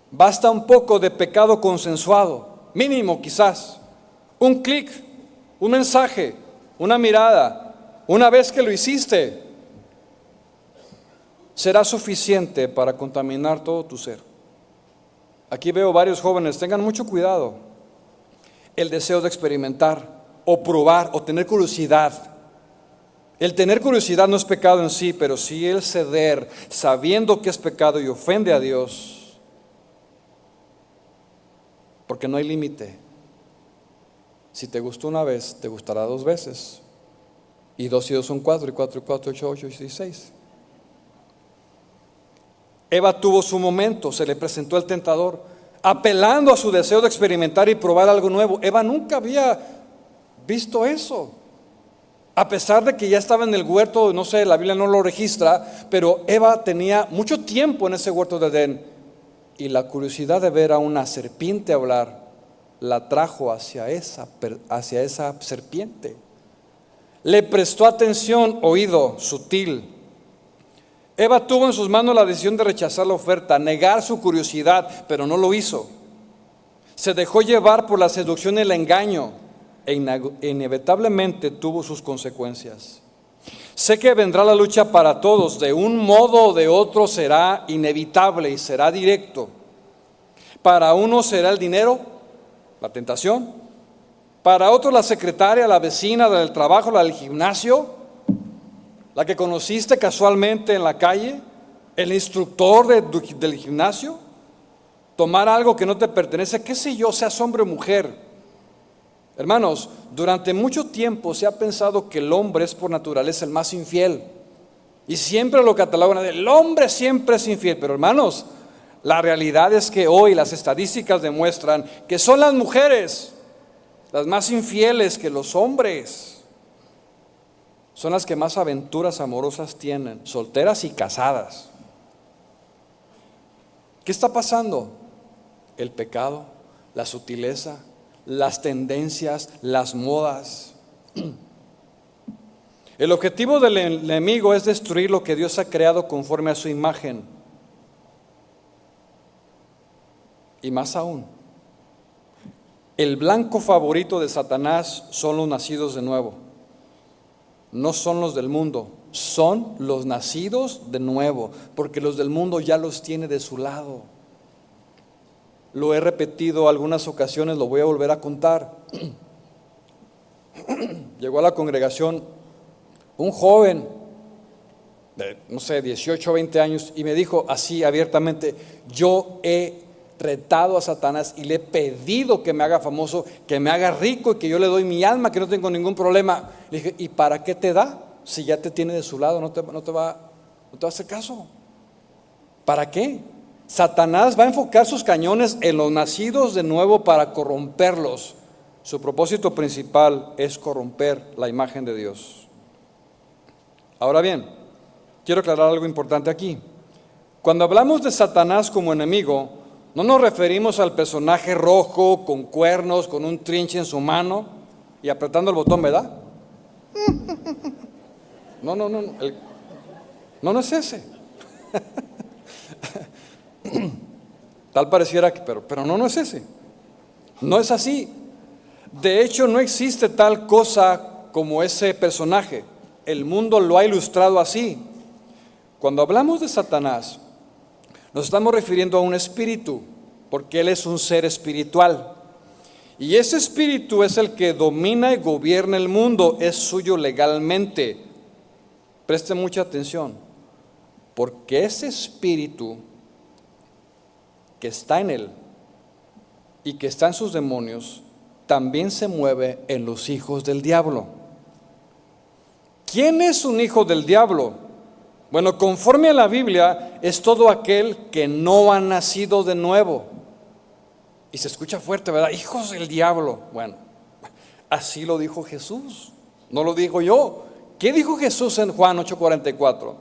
Basta un poco de pecado consensuado, mínimo quizás, un clic, un mensaje, una mirada, una vez que lo hiciste, será suficiente para contaminar todo tu ser. Aquí veo varios jóvenes, tengan mucho cuidado. El deseo de experimentar o probar o tener curiosidad. El tener curiosidad no es pecado en sí, pero sí el ceder sabiendo que es pecado y ofende a Dios. Porque no hay límite. Si te gustó una vez, te gustará 2 veces. Y 2 y 2 son 4, y 4 y 4, 8 y 16. Eva tuvo su momento, se le presentó el tentador, apelando a su deseo de experimentar y probar algo nuevo. Eva nunca había visto eso. A pesar de que ya estaba en el huerto, no sé, la Biblia no lo registra, pero Eva tenía mucho tiempo en ese huerto de Edén. Y la curiosidad de ver a una serpiente hablar, la trajo hacia esa serpiente. Le prestó atención, oído sutil. Eva tuvo en sus manos la decisión de rechazar la oferta, negar su curiosidad, pero no lo hizo. Se dejó llevar por la seducción y el engaño e inevitablemente tuvo sus consecuencias. Sé que vendrá la lucha para todos, de un modo o de otro será inevitable y será directo. Para uno será el dinero, la tentación. Para otro la secretaria, la vecina, la del trabajo, la del gimnasio, la que conociste casualmente en la calle, el instructor del gimnasio, tomar algo que no te pertenece, qué sé yo, seas hombre o mujer. Hermanos, durante mucho tiempo se ha pensado que el hombre es por naturaleza el más infiel. Y siempre lo catalogan, el hombre siempre es infiel. Pero hermanos, la realidad es que hoy las estadísticas demuestran que son las mujeres las más infieles que los hombres. Son las que más aventuras amorosas tienen, solteras y casadas. ¿Qué está pasando? El pecado, la sutileza, las tendencias, las modas. El objetivo del enemigo es destruir lo que Dios ha creado conforme a su imagen. Y más aún, el blanco favorito de Satanás son los nacidos de nuevo. No son los del mundo, son los nacidos de nuevo, porque los del mundo ya los tiene de su lado. Lo he repetido algunas ocasiones, lo voy a volver a contar. Llegó a la congregación un joven de, no sé, 18 o 20 años y me dijo así abiertamente: yo he retado a Satanás y le he pedido que me haga famoso, que me haga rico y que yo le doy mi alma, que no tengo ningún problema. Le dije: ¿y para qué te da? Si ya te tiene de su lado, no te va a hacer caso. ¿Para qué? Satanás va a enfocar sus cañones en los nacidos de nuevo para corromperlos. Su propósito principal es corromper la imagen de Dios. Ahora bien, quiero aclarar algo importante aquí. Cuando hablamos de Satanás como enemigo, no nos referimos al personaje rojo con cuernos, con un trinche en su mano y apretando el botón, ¿verdad? No es ese. Tal pareciera que, pero no es ese. No es así. De hecho, no existe tal cosa como ese personaje. El mundo lo ha ilustrado así. Cuando hablamos de Satanás, nos estamos refiriendo a un espíritu, porque él es un ser espiritual. Y ese espíritu es el que domina y gobierna el mundo, es suyo legalmente. Preste mucha atención, porque ese espíritu que está en él y que está en sus demonios, también se mueve en los hijos del diablo. ¿Quién es un hijo del diablo? Bueno, conforme a la Biblia, es todo aquel que no ha nacido de nuevo. Y se escucha fuerte, ¿verdad? Hijos del diablo. Bueno, así lo dijo Jesús, no lo digo yo. ¿Qué dijo Jesús en Juan 8:44?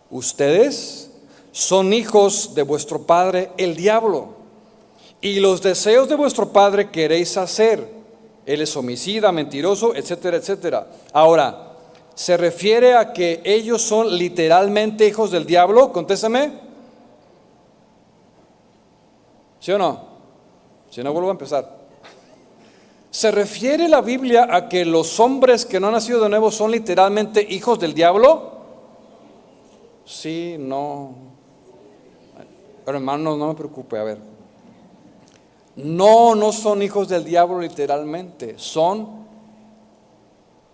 Ustedes son hijos de vuestro padre el diablo, y los deseos de vuestro padre queréis hacer. Él es homicida, mentiroso, etcétera, etcétera. Ahora, ¿se refiere a que ellos son literalmente hijos del diablo? Contéstame. ¿Sí o no? Si no, vuelvo a empezar. ¿Se refiere la Biblia a que los hombres que no han nacido de nuevo son literalmente hijos del diablo? Sí, no. Pero hermano, no me preocupe, a ver. No son hijos del diablo literalmente, son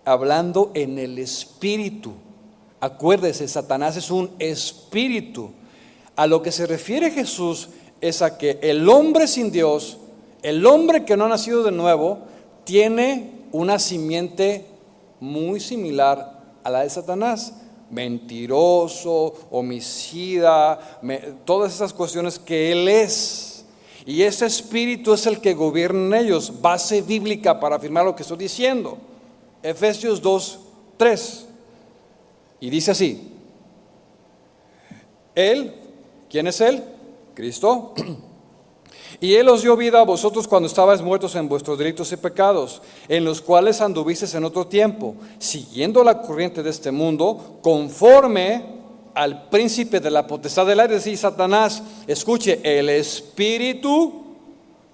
hablando en el espíritu. Acuérdese, Satanás es un espíritu. A lo que se refiere Jesús es a que el hombre sin Dios, el hombre que no ha nacido de nuevo, tiene una simiente muy similar a la de Satanás. Mentiroso, homicida, todas esas cuestiones que él es. Y ese espíritu es el que gobierna en ellos. Base bíblica para afirmar lo que estoy diciendo. Efesios 2:3. Y dice así: Él, ¿quién es Él? Cristo. Y Él os dio vida a vosotros cuando estabais muertos en vuestros delitos y pecados, en los cuales anduvisteis en otro tiempo, siguiendo la corriente de este mundo, conforme al príncipe de la potestad del aire, es decir, Satanás. Escuche, el espíritu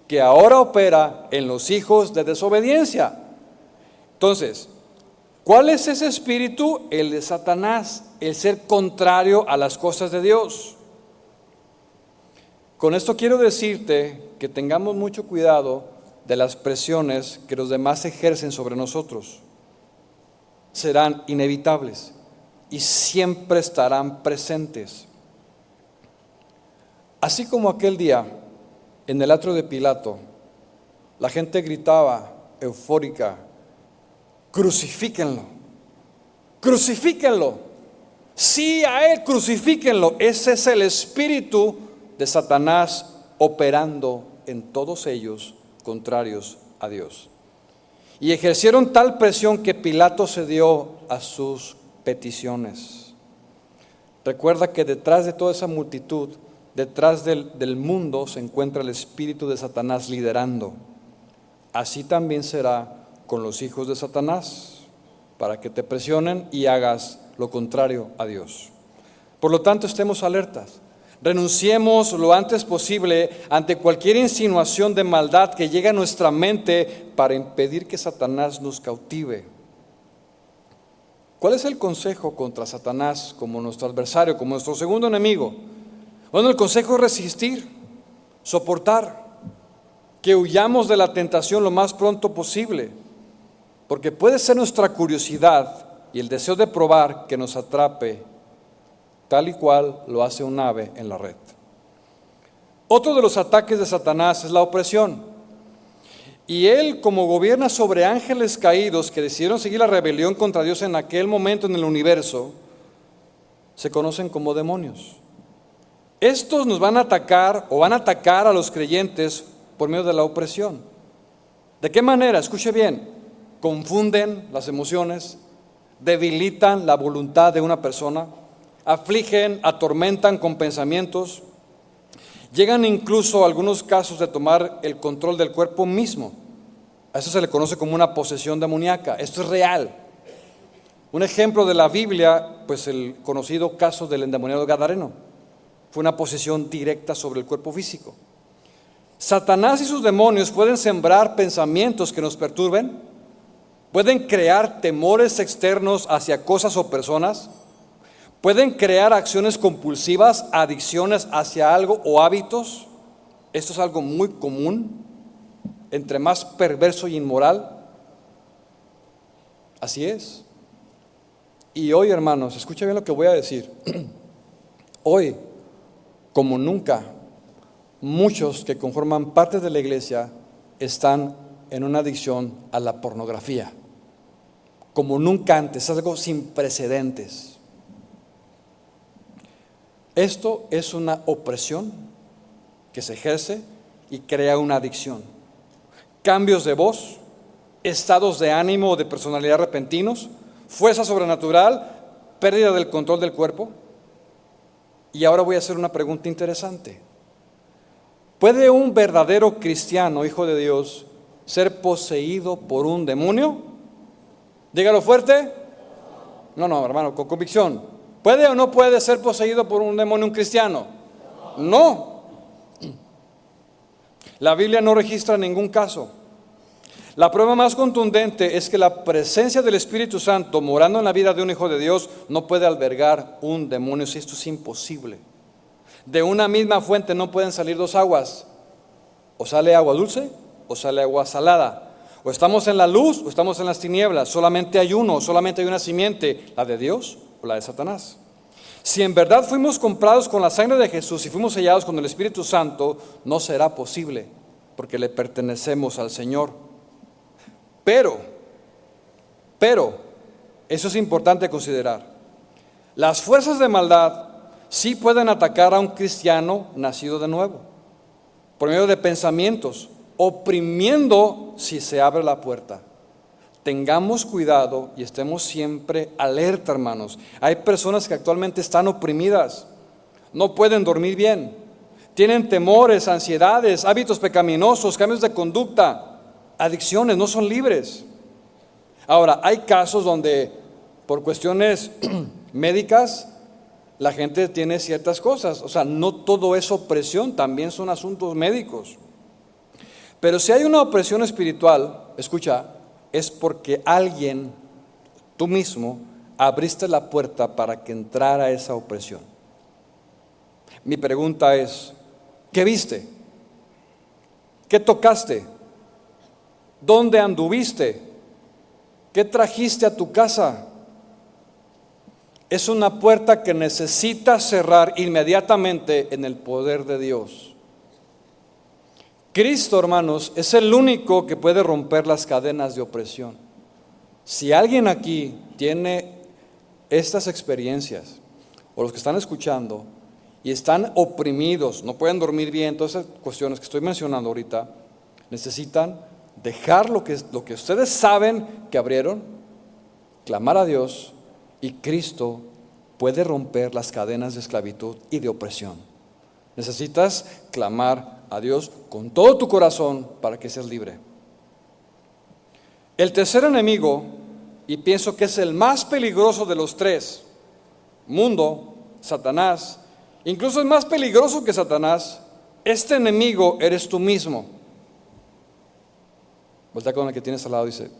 que ahora opera en los hijos de desobediencia. Entonces, ¿cuál es ese espíritu? El de Satanás, el ser contrario a las cosas de Dios. Con esto quiero decirte que tengamos mucho cuidado de las presiones que los demás ejercen sobre nosotros. Serán inevitables y siempre estarán presentes. Así como aquel día en el atrio de Pilato, la gente gritaba eufórica: crucifíquenlo, crucifíquenlo, sí, a él crucifíquenlo. Ese es el espíritu de Satanás operando en todos ellos contrarios a Dios. Y ejercieron tal presión que Pilato cedió a sus peticiones. Recuerda que detrás de toda esa multitud detrás del mundo se encuentra el espíritu de Satanás liderando. Así también será con los hijos de Satanás, para que te presionen y hagas lo contrario a Dios. Por lo tanto, estemos alertas. Renunciemos lo antes posible ante cualquier insinuación de maldad que llegue a nuestra mente para impedir que Satanás nos cautive. ¿Cuál es el consejo contra Satanás como nuestro adversario, como nuestro segundo enemigo? Bueno, el consejo es resistir, soportar, que huyamos de la tentación lo más pronto posible, porque puede ser nuestra curiosidad y el deseo de probar que nos atrape, tal y cual lo hace un ave en la red. Otro de los ataques de Satanás es la opresión. Y él, como gobierna sobre ángeles caídos que decidieron seguir la rebelión contra Dios en aquel momento en el universo, se conocen como demonios. Estos nos van a atacar o van a atacar a los creyentes por medio de la opresión. ¿De qué manera? Escuche bien. Confunden las emociones, debilitan la voluntad de una persona, afligen, atormentan con pensamientos, llegan incluso a algunos casos de tomar el control del cuerpo mismo. A eso se le conoce como una posesión demoníaca. Esto es real. Un ejemplo de la Biblia, pues el conocido caso del endemoniado gadareno. Fue una posesión directa sobre el cuerpo físico. Satanás y sus demonios pueden sembrar pensamientos que nos perturben, pueden crear temores externos hacia cosas o personas, pueden crear acciones compulsivas, adicciones hacia algo o hábitos. Esto es algo muy común, entre más perverso y inmoral. Así es. Y hoy, hermanos, escucha bien lo que voy a decir. Hoy, como nunca, muchos que conforman parte de la iglesia están en una adicción a la pornografía. Como nunca antes, es algo sin precedentes. Esto es una opresión que se ejerce y crea una adicción. Cambios de voz, estados de ánimo o de personalidad repentinos, fuerza sobrenatural, pérdida del control del cuerpo. Y ahora voy a hacer una pregunta interesante. ¿Puede un verdadero cristiano, hijo de Dios, ser poseído por un demonio? Dígalo fuerte. No, hermano, con convicción. ¿Puede o no puede ser poseído por un demonio un cristiano? No. La Biblia no registra ningún caso. La prueba más contundente es que la presencia del Espíritu Santo morando en la vida de un hijo de Dios no puede albergar un demonio. Si esto es imposible. De una misma fuente no pueden salir dos aguas. O sale agua dulce o sale agua salada. O estamos en la luz o estamos en las tinieblas. Solamente hay uno, solamente hay una simiente, la de Dios o la de Satanás. Si en verdad fuimos comprados con la sangre de Jesús y fuimos sellados con el Espíritu Santo, no será posible, porque le pertenecemos al Señor. Pero, eso es importante considerar. Las fuerzas de maldad sí pueden atacar a un cristiano nacido de nuevo, por medio de pensamientos, oprimiendo si se abre la puerta. Tengamos cuidado y estemos siempre alerta, hermanos. Hay personas que actualmente están oprimidas, no pueden dormir bien, tienen temores, ansiedades, hábitos pecaminosos, cambios de conducta, adicciones, no son libres. Ahora, hay casos donde por cuestiones médicas la gente tiene ciertas cosas, o sea, no todo es opresión, también son asuntos médicos. Pero si hay una opresión espiritual, escucha, es porque alguien, tú mismo, abriste la puerta para que entrara esa opresión. Mi pregunta es, ¿qué viste? ¿Qué tocaste? ¿Dónde anduviste? ¿Qué trajiste a tu casa? Es una puerta que necesita cerrar inmediatamente en el poder de Dios. Cristo, hermanos, es el único que puede romper las cadenas de opresión. Si alguien aquí tiene estas experiencias, o los que están escuchando, y están oprimidos, no pueden dormir bien, todas esas cuestiones que estoy mencionando ahorita, necesitan dejar lo que ustedes saben que abrieron, clamar a Dios, y Cristo puede romper las cadenas de esclavitud y de opresión. Necesitas clamar a Dios con todo tu corazón para que seas libre. El tercer enemigo, y pienso que es el más peligroso de los tres, mundo, Satanás, incluso es más peligroso que Satanás. Este enemigo eres tú mismo. Voltea con el que tienes al lado y dice: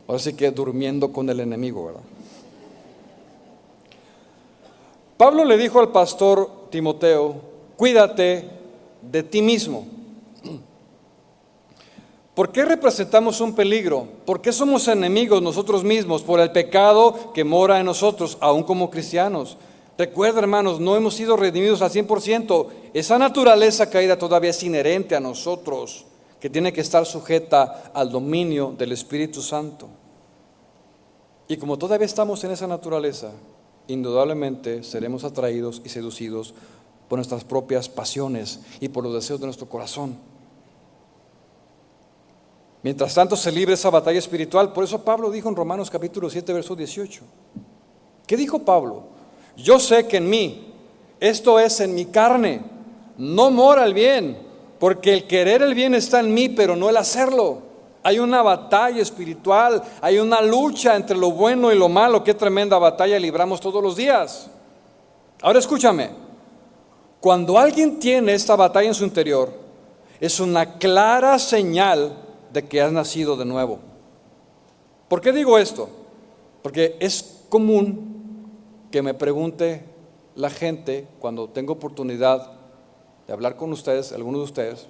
ahora sí que durmiendo con el enemigo, ¿verdad? Pablo le dijo al pastor Timoteo: cuídate de ti mismo. ¿Por qué representamos un peligro? ¿Por qué somos enemigos nosotros mismos? Por el pecado que mora en nosotros, aún como cristianos. Recuerda, hermanos, no hemos sido redimidos al 100%. Esa naturaleza caída todavía es inherente a nosotros, que tiene que estar sujeta al dominio del Espíritu Santo. Y como todavía estamos en esa naturaleza, indudablemente seremos atraídos y seducidos por nuestras propias pasiones y por los deseos de nuestro corazón. Mientras tanto se libre esa batalla espiritual. Por eso Pablo dijo en Romanos capítulo 7, verso 18. ¿Qué dijo Pablo? Yo sé que en mí, esto es en mi carne, no mora el bien, porque el querer el bien está en mí, pero no el hacerlo. Hay una batalla espiritual, hay una lucha entre lo bueno y lo malo. Qué tremenda batalla libramos todos los días. Ahora escúchame, cuando alguien tiene esta batalla en su interior, es una clara señal de que has nacido de nuevo. ¿Por qué digo esto? Porque es común que me pregunte la gente cuando tengo oportunidad de hablar con ustedes, algunos de ustedes.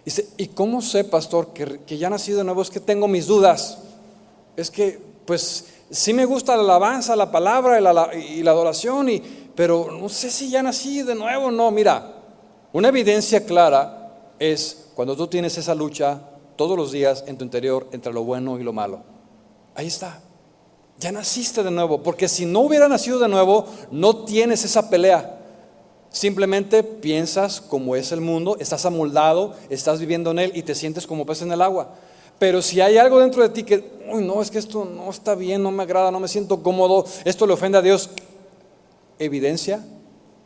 Dice: ¿y cómo sé, pastor, que ya nací de nuevo? Es que tengo mis dudas. Es que, pues, sí me gusta la alabanza, la palabra y la adoración, pero no sé si ya nací de nuevo o no. Mira, una evidencia clara es cuando tú tienes esa lucha todos los días en tu interior entre lo bueno y lo malo. Ahí está. Ya naciste de nuevo, porque si no hubiera nacido de nuevo, no tienes esa pelea. Simplemente piensas como es el mundo, estás amoldado, estás viviendo en él y te sientes como pez en el agua. Pero si hay algo dentro de ti que, no, es que esto no está bien, no me agrada, no me siento cómodo, esto le ofende a Dios, evidencia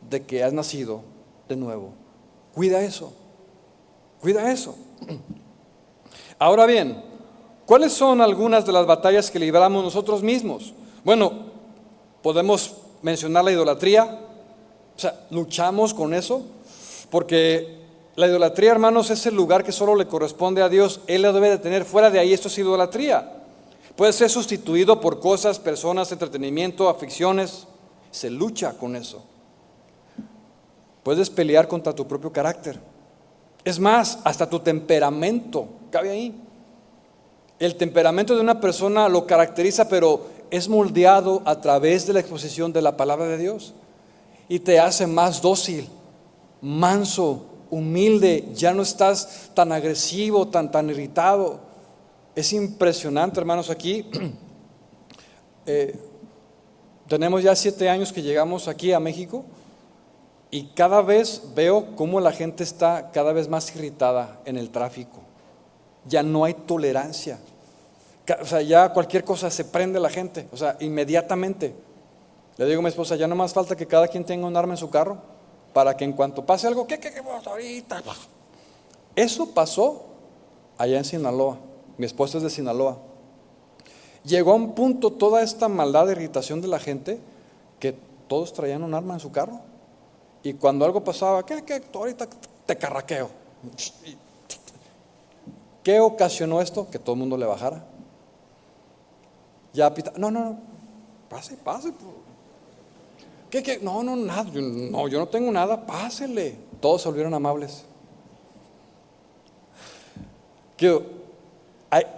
de que has nacido de nuevo. Cuida eso, cuida eso. Ahora bien, ¿cuáles son algunas de las batallas que libramos nosotros mismos? Bueno, podemos mencionar la idolatría. O sea, luchamos con eso, porque la idolatría, hermanos, es el lugar que solo le corresponde a Dios. Él lo debe de tener. Fuera de ahí, esto es idolatría. Puede ser sustituido por cosas, personas, entretenimiento, aficiones. Se lucha con eso. Puedes pelear contra tu propio carácter. Es más, hasta tu temperamento cabe ahí. El temperamento de una persona lo caracteriza, pero es moldeado a través de la exposición de la palabra de Dios. Y te hace más dócil, manso, humilde. Ya no estás tan agresivo, tan irritado. Es impresionante, hermanos, aquí. Tenemos ya 7 años que llegamos aquí a México. Y cada vez veo cómo la gente está cada vez más irritada en el tráfico. Ya no hay tolerancia. O sea, ya cualquier cosa se prende la gente. O sea, inmediatamente. Le digo a mi esposa: ya no más falta que cada quien tenga un arma en su carro, para que en cuanto pase algo, ¿qué ahorita? Eso pasó allá en Sinaloa. Mi esposa es de Sinaloa. Llegó a un punto toda esta maldad de irritación de la gente, que todos traían un arma en su carro. Y cuando algo pasaba, ¿qué? Ahorita te carraqueo. ¿Qué ocasionó esto? Que todo el mundo le bajara. Ya pita, no, pase. ¿Qué? No, nada, yo no tengo nada, pásele. Todos se volvieron amables.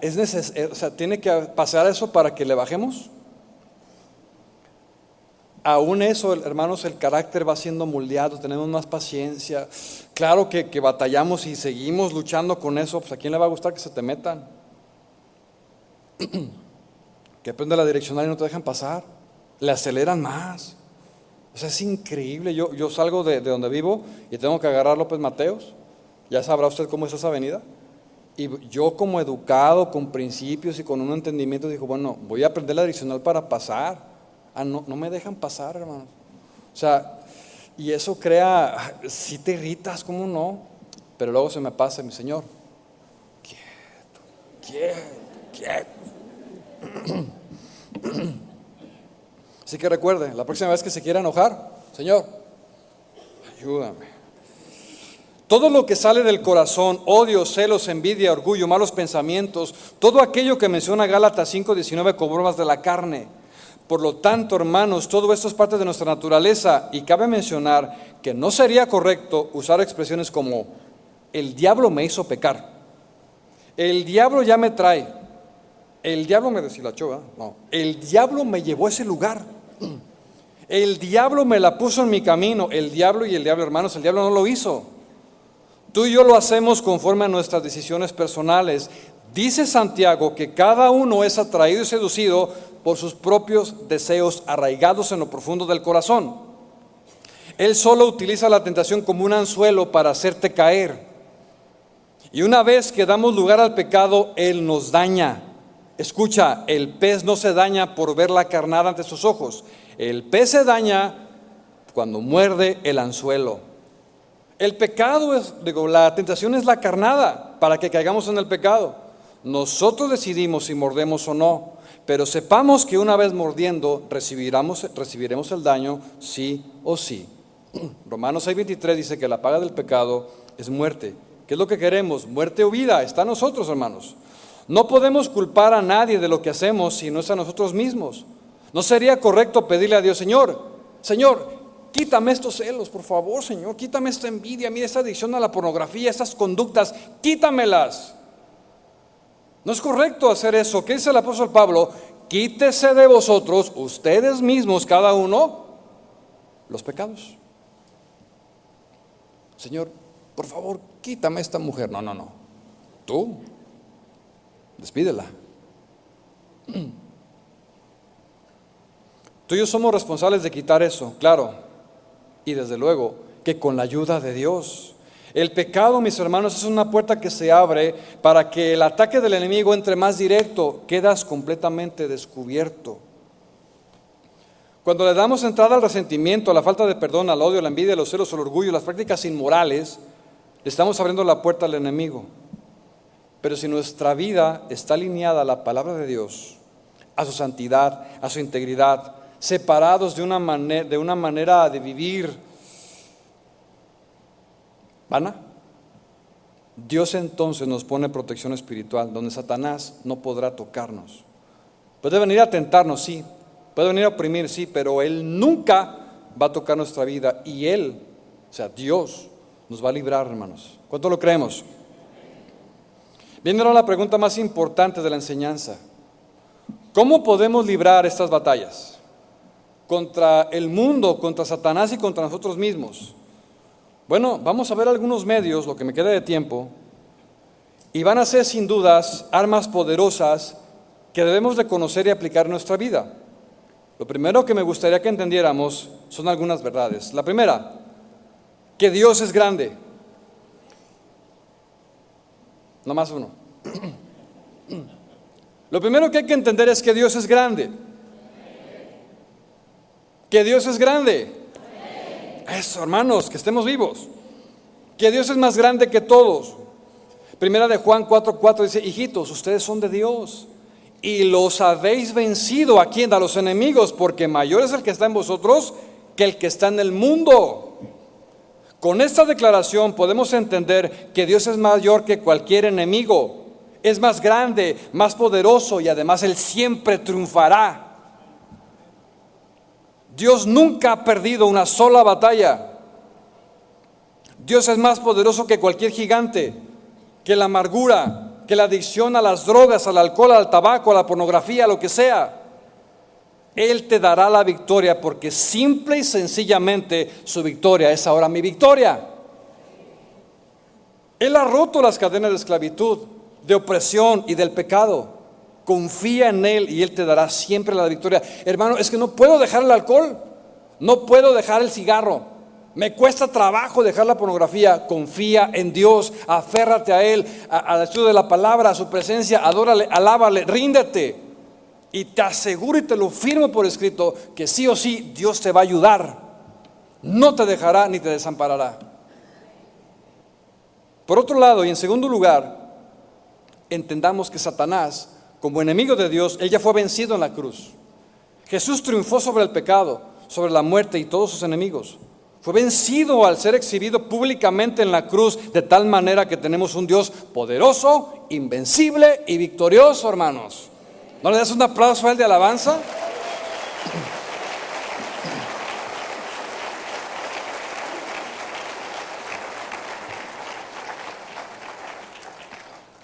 Es necesario, o sea, tiene que pasar eso para que le bajemos. Aún eso, hermanos, el carácter va siendo moldeado, tenemos más paciencia. Claro que batallamos y seguimos luchando con eso. Pues ¿a quién le va a gustar que se te metan? Que prende la direccional y no te dejan pasar, le aceleran más. O sea, es increíble. Yo salgo de donde vivo y tengo que agarrar López Mateos. Ya sabrá usted cómo es esa avenida. Y yo, como educado, con principios y con un entendimiento, digo, bueno, voy a aprender la direccional para pasar. No, no me dejan pasar, hermano. O sea, y eso crea, si te irritas, ¿cómo no? Pero luego se me pasa, mi Señor, quieto. Así que recuerde, la próxima vez que se quiera enojar, Señor, ayúdame. Todo lo que sale del corazón, odio, celos, envidia, orgullo, malos pensamientos, todo aquello que menciona Gálatas 5:19 como obras de la carne. Por lo tanto, hermanos, todo esto es parte de nuestra naturaleza y cabe mencionar que no sería correcto usar expresiones como el diablo me hizo pecar, el diablo ya me trae, el diablo me deshilachó, no, el diablo me llevó a ese lugar, el diablo me la puso en mi camino. El diablo, hermanos, el diablo no lo hizo. Tú y yo lo hacemos conforme a nuestras decisiones personales. Dice Santiago que cada uno es atraído y seducido por sus propios deseos arraigados en lo profundo del corazón. Él solo utiliza la tentación como un anzuelo para hacerte caer. Y una vez que damos lugar al pecado, Él nos daña. Escucha, el pez no se daña por ver la carnada ante sus ojos. El pez se daña cuando muerde el anzuelo. El pecado la tentación es la carnada para que caigamos en el pecado. Nosotros decidimos si mordemos o no, pero sepamos que una vez mordiendo recibiremos el daño sí o sí. Romanos 6:23 dice que la paga del pecado es muerte. ¿Qué es lo que queremos? Muerte o vida. Está en nosotros, hermanos. No podemos culpar a nadie de lo que hacemos si no es a nosotros mismos. No sería correcto pedirle a Dios, Señor, quítame estos celos, por favor, Señor, quítame esta envidia, mira esta adicción a la pornografía, estas conductas, quítamelas. No es correcto hacer eso. ¿Qué dice el apóstol Pablo? Quítese de vosotros, ustedes mismos, cada uno, los pecados. Señor, por favor, quítame esta mujer. No. Tú, despídela. Tú y yo somos responsables de quitar eso, claro. Y desde luego que con la ayuda de Dios. El pecado, mis hermanos, es una puerta que se abre para que el ataque del enemigo entre más directo. Quedas completamente descubierto. Cuando le damos entrada al resentimiento, a la falta de perdón, al odio, a la envidia, a los celos, al orgullo, las prácticas inmorales, le estamos abriendo la puerta al enemigo. Pero si nuestra vida está alineada a la palabra de Dios, a su santidad, a su integridad, separados de una manera de vivir vana, Dios entonces nos pone protección espiritual, donde Satanás no podrá tocarnos. Puede venir a tentarnos, sí, puede venir a oprimir, sí, pero Él nunca va a tocar nuestra vida y Él, o sea, Dios, nos va a librar, hermanos. ¿Cuánto lo creemos? Viene ahora la pregunta más importante de la enseñanza. ¿Cómo podemos librar estas batallas? Contra el mundo, contra Satanás y contra nosotros mismos. Bueno, vamos a ver algunos medios, lo que me queda de tiempo, y van a ser sin dudas armas poderosas que debemos de conocer y aplicar en nuestra vida. Lo primero que me gustaría que entendiéramos son algunas verdades. La primera, que Dios es grande. No más uno. Lo primero que hay que entender es que Dios es grande. Que Dios es grande. Eso, hermanos, que estemos vivos. Que Dios es más grande que todos. Primera de Juan 4:4 dice: hijitos, ustedes son de Dios y los habéis vencido. ¿A quién? A los enemigos, porque mayor es el que está en vosotros que el que está en el mundo. Con esta declaración podemos entender que Dios es mayor que cualquier enemigo. Es más grande, más poderoso y además Él siempre triunfará. Dios nunca ha perdido una sola batalla. Dios es más poderoso que cualquier gigante, que la amargura, que la adicción a las drogas, al alcohol, al tabaco, a la pornografía, a lo que sea. Él te dará la victoria porque simple y sencillamente su victoria es ahora mi victoria. Él ha roto las cadenas de esclavitud, de opresión y del pecado. Confía en Él y Él te dará siempre la victoria. Hermano, es que no puedo dejar el alcohol, no puedo dejar el cigarro, me cuesta trabajo dejar la pornografía. Confía en Dios, aférrate a Él, al estudio de la palabra, a su presencia, adórale, alábale, ríndete. Y te aseguro y te lo firmo por escrito que sí o sí Dios te va a ayudar. No te dejará ni te desamparará. Por otro lado, y en segundo lugar, entendamos que Satanás, como enemigo de Dios, él ya fue vencido en la cruz. Jesús triunfó sobre el pecado, sobre la muerte y todos sus enemigos. Fue vencido al ser exhibido públicamente en la cruz, de tal manera que tenemos un Dios poderoso, invencible y victorioso, hermanos. ¿No le das un aplauso a él de alabanza?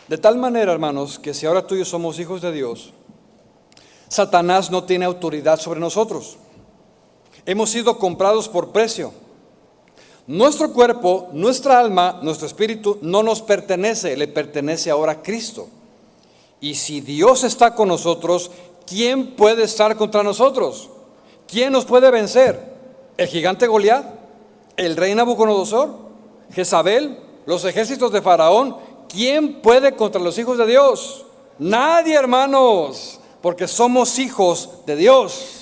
De tal manera, hermanos, que si ahora tú y yo somos hijos de Dios, Satanás no tiene autoridad sobre nosotros. Hemos sido comprados por precio. Nuestro cuerpo, nuestra alma, nuestro espíritu no nos pertenece, le pertenece ahora a Cristo. Y si Dios está con nosotros, ¿quién puede estar contra nosotros? ¿Quién nos puede vencer? ¿El gigante Goliat? ¿El rey Nabucodonosor? ¿Jezabel? ¿Los ejércitos de Faraón? ¿Quién puede contra los hijos de Dios? Nadie, hermanos, porque somos hijos de Dios.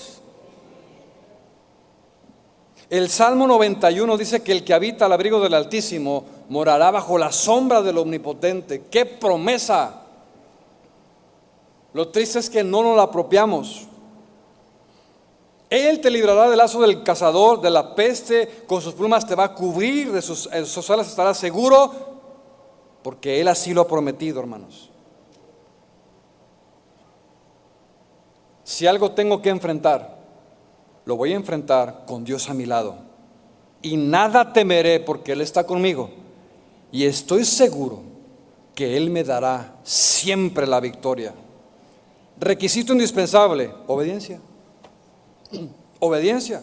El Salmo 91 dice que el que habita al abrigo del Altísimo morará bajo la sombra del Omnipotente. ¡Qué promesa! Lo triste es que no nos la apropiamos. Él te librará del lazo del cazador, de la peste, con sus plumas te va a cubrir, de sus alas estarás seguro, porque Él así lo ha prometido, hermanos. Si algo tengo que enfrentar, lo voy a enfrentar con Dios a mi lado. Y nada temeré porque Él está conmigo. Y estoy seguro que Él me dará siempre la victoria. Requisito indispensable, obediencia. Obediencia.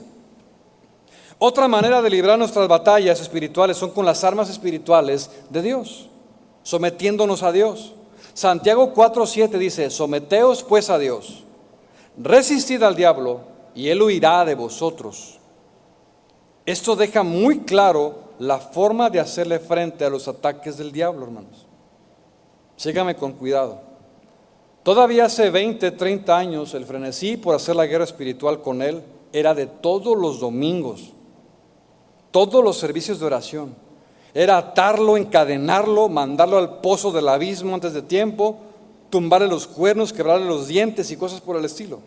Otra manera de librar nuestras batallas espirituales son con las armas espirituales de Dios, sometiéndonos a Dios. Santiago 4:7 dice: someteos pues a Dios, resistid al diablo y él huirá de vosotros. Esto deja muy claro la forma de hacerle frente a los ataques del diablo, hermanos. Sígame con cuidado. Todavía hace 20, 30 años el frenesí por hacer la guerra espiritual con él era de todos los domingos, todos los servicios de oración. Era atarlo, encadenarlo, mandarlo al pozo del abismo antes de tiempo, tumbarle los cuernos, quebrarle los dientes y cosas por el estilo.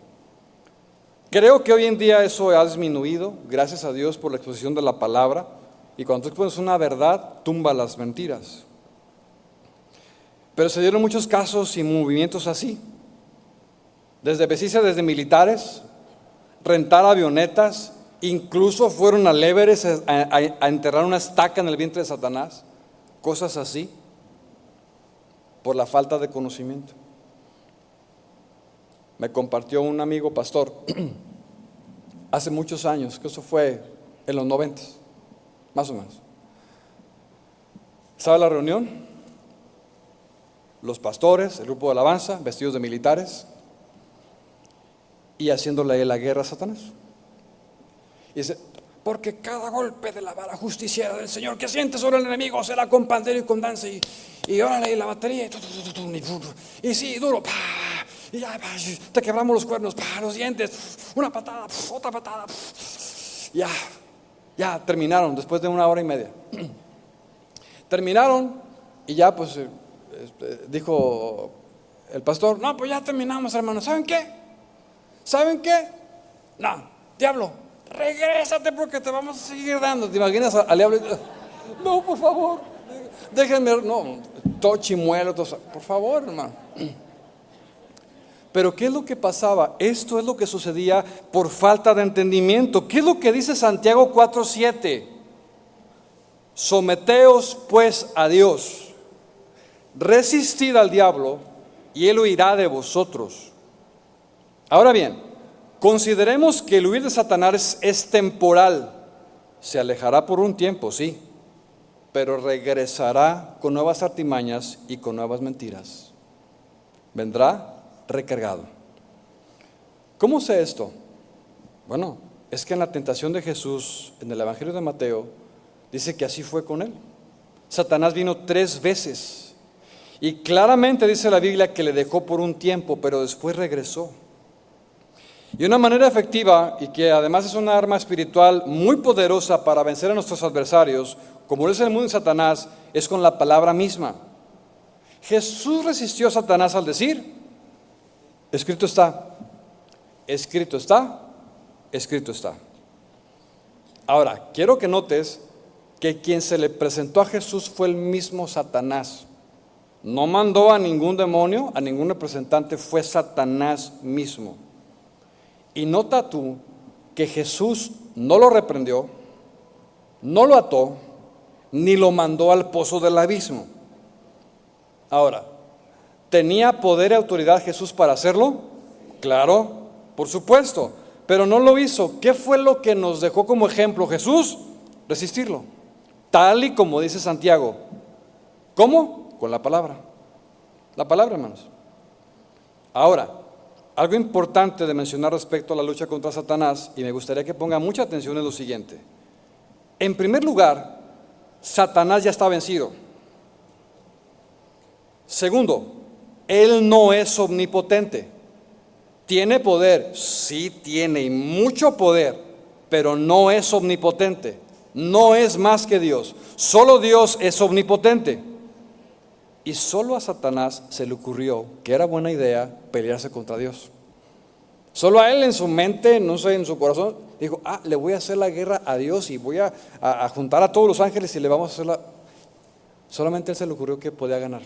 Creo que hoy en día eso ha disminuido, gracias a Dios por la exposición de la palabra. Y cuando tú expones una verdad, tumba las mentiras. Pero se dieron muchos casos y movimientos así. Desde militares, rentar avionetas, incluso fueron al Everest a enterrar una estaca en el vientre de Satanás. Cosas así, por la falta de conocimiento. Me compartió un amigo pastor hace muchos años, que eso fue en los 90, más o menos. ¿Sabe la reunión? Los pastores, el grupo de alabanza, vestidos de militares, y haciéndole la guerra a Satanás. Y dice: porque cada golpe de la vara justiciera del Señor que siente sobre el enemigo será con pandero y con danza, y órale, y la batería, y sí, duro, pa, y ya, pa, te quebramos los cuernos, pa, los dientes, una patada, otra patada, ya terminaron después de 1 hora y media. Terminaron y ya pues dijo el pastor: no, pues ya terminamos, hermano. ¿Saben qué? No, diablo, regrésate porque te vamos a seguir dando. ¿Te imaginas al diablo? No, por favor, déjenme. No, todo chimuelo, todo, por favor, hermano. Pero ¿qué es lo que pasaba? Esto es lo que sucedía por falta de entendimiento. ¿Qué es lo que dice Santiago 4:7? Someteos pues a Dios, resistid al diablo y él huirá de vosotros. Ahora bien, consideremos que el huir de Satanás es temporal. Se alejará por un tiempo, sí, pero regresará con nuevas artimañas y con nuevas mentiras. Vendrá recargado. ¿Cómo sé esto? Bueno, es que en la tentación de Jesús, en el Evangelio de Mateo, dice que así fue con él. Satanás vino 3 veces y claramente dice la Biblia que le dejó por un tiempo, pero después regresó. Y una manera efectiva, y que además es una arma espiritual muy poderosa para vencer a nuestros adversarios, como es el mundo de Satanás, es con la palabra misma. Jesús resistió a Satanás al decir: escrito está, escrito está, escrito está. Ahora, quiero que notes que quien se le presentó a Jesús fue el mismo Satanás. No mandó a ningún demonio, a ningún representante, fue Satanás mismo. Y nota tú que Jesús no lo reprendió, no lo ató, ni lo mandó al pozo del abismo. Ahora, ¿tenía poder y autoridad Jesús para hacerlo? Claro, por supuesto, pero no lo hizo. ¿Qué fue lo que nos dejó como ejemplo Jesús? Resistirlo, tal y como dice Santiago. ¿Cómo? Con la palabra. La palabra, hermanos. Ahora, algo importante de mencionar respecto a la lucha contra Satanás, y me gustaría que ponga mucha atención, es lo siguiente. En primer lugar, Satanás ya está vencido. Segundo, él no es omnipotente. ¿Tiene poder? Sí tiene, y mucho poder, pero no es omnipotente. No es más que Dios. Solo Dios es omnipotente. Y solo a Satanás se le ocurrió que era buena idea pelearse contra Dios. Solo a él en su mente, no sé, en su corazón, dijo: le voy a hacer la guerra a Dios y voy a juntar a todos los ángeles y le vamos a hacer la... Solamente a él se le ocurrió que podía ganar.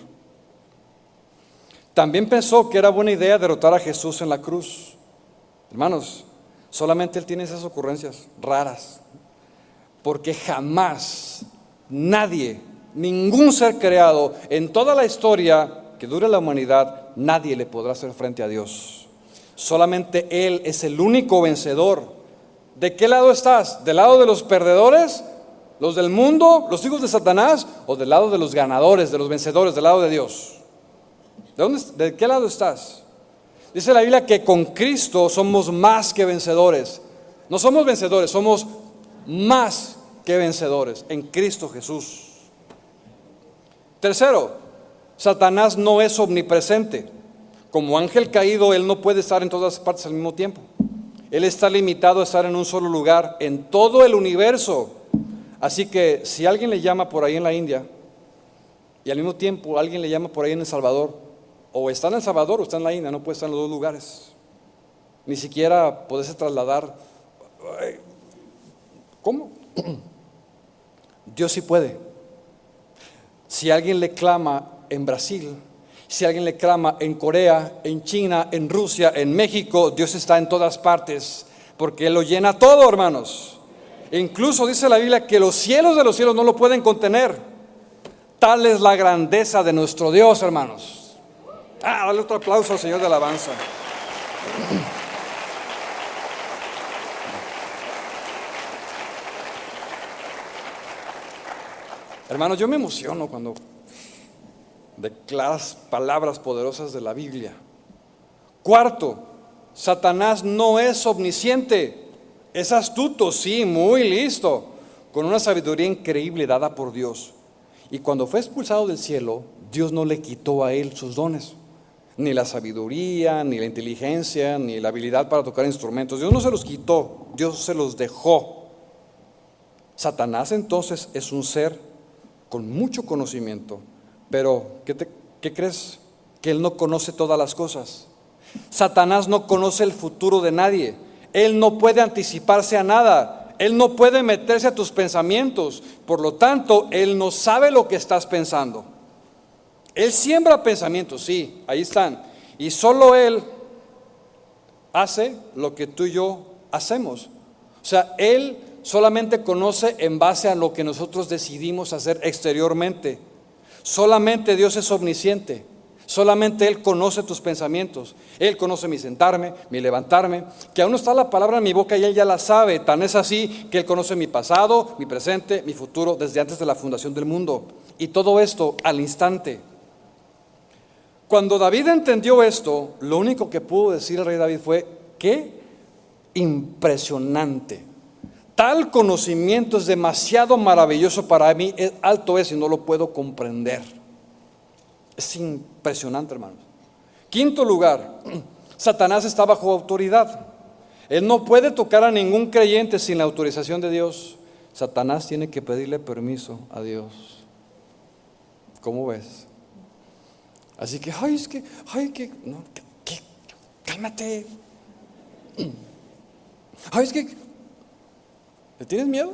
También pensó que era buena idea derrotar a Jesús en la cruz. Hermanos, solamente él tiene esas ocurrencias raras, porque jamás nadie, ningún ser creado en toda la historia que dure la humanidad, nadie le podrá hacer frente a Dios. Solamente Él es el único vencedor. ¿De qué lado estás? ¿Del lado de los perdedores, los del mundo, los hijos de Satanás, o del lado de los ganadores, de los vencedores, del lado de Dios? ¿De qué lado estás? Dice la Biblia que con Cristo somos más que vencedores. No somos vencedores, somos más que vencedores en Cristo Jesús. Tercero, Satanás no es omnipresente. Como ángel caído, él no puede estar en todas partes al mismo tiempo. Él está limitado a estar en un solo lugar en todo el universo. Así que si alguien le llama por ahí en la India y al mismo tiempo alguien le llama por ahí en El Salvador, o está en El Salvador o está en la India, no puede estar en los dos lugares. Ni siquiera poderse trasladar. ¿Cómo? Dios sí puede. Si alguien le clama en Brasil, si alguien le clama en Corea, en China, en Rusia, en México, Dios está en todas partes, porque Él lo llena todo, hermanos. Incluso dice la Biblia que los cielos de los cielos no lo pueden contener. Tal es la grandeza de nuestro Dios, hermanos. Dale otro aplauso al Señor de alabanza. Hermanos, yo me emociono cuando declaras palabras poderosas de la Biblia. Cuarto, Satanás no es omnisciente. Es astuto, sí, muy listo, con una sabiduría increíble dada por Dios. Y cuando fue expulsado del cielo, Dios no le quitó a él sus dones, ni la sabiduría, ni la inteligencia, ni la habilidad para tocar instrumentos. Dios no se los quitó, Dios se los dejó. Satanás entonces es un ser con mucho conocimiento, pero ¿qué crees? Que él no conoce todas las cosas. Satanás no conoce el futuro de nadie. Él no puede anticiparse a nada. Él no puede meterse a tus pensamientos. Por lo tanto, él no sabe lo que estás pensando. Él siembra pensamientos, sí, ahí están. Y solo él hace lo que tú y yo hacemos. O sea, él solamente conoce en base a lo que nosotros decidimos hacer exteriormente. Solamente Dios es omnisciente. Solamente Él conoce tus pensamientos. Él conoce mi sentarme, mi levantarme, que aún no está la palabra en mi boca y Él ya la sabe. Tan es así que Él conoce mi pasado, mi presente, mi futuro desde antes de la fundación del mundo. Y todo esto al instante. Cuando David entendió esto, lo único que pudo decir el rey David fue: ¡qué impresionante! Tal conocimiento es demasiado maravilloso para mí, alto es y no lo puedo comprender. Es impresionante, hermanos. Quinto lugar, Satanás está bajo autoridad. Él no puede tocar a ningún creyente sin la autorización de Dios. Satanás tiene que pedirle permiso a Dios. ¿Cómo ves? Así que, no, cálmate. ¿Le tienes miedo?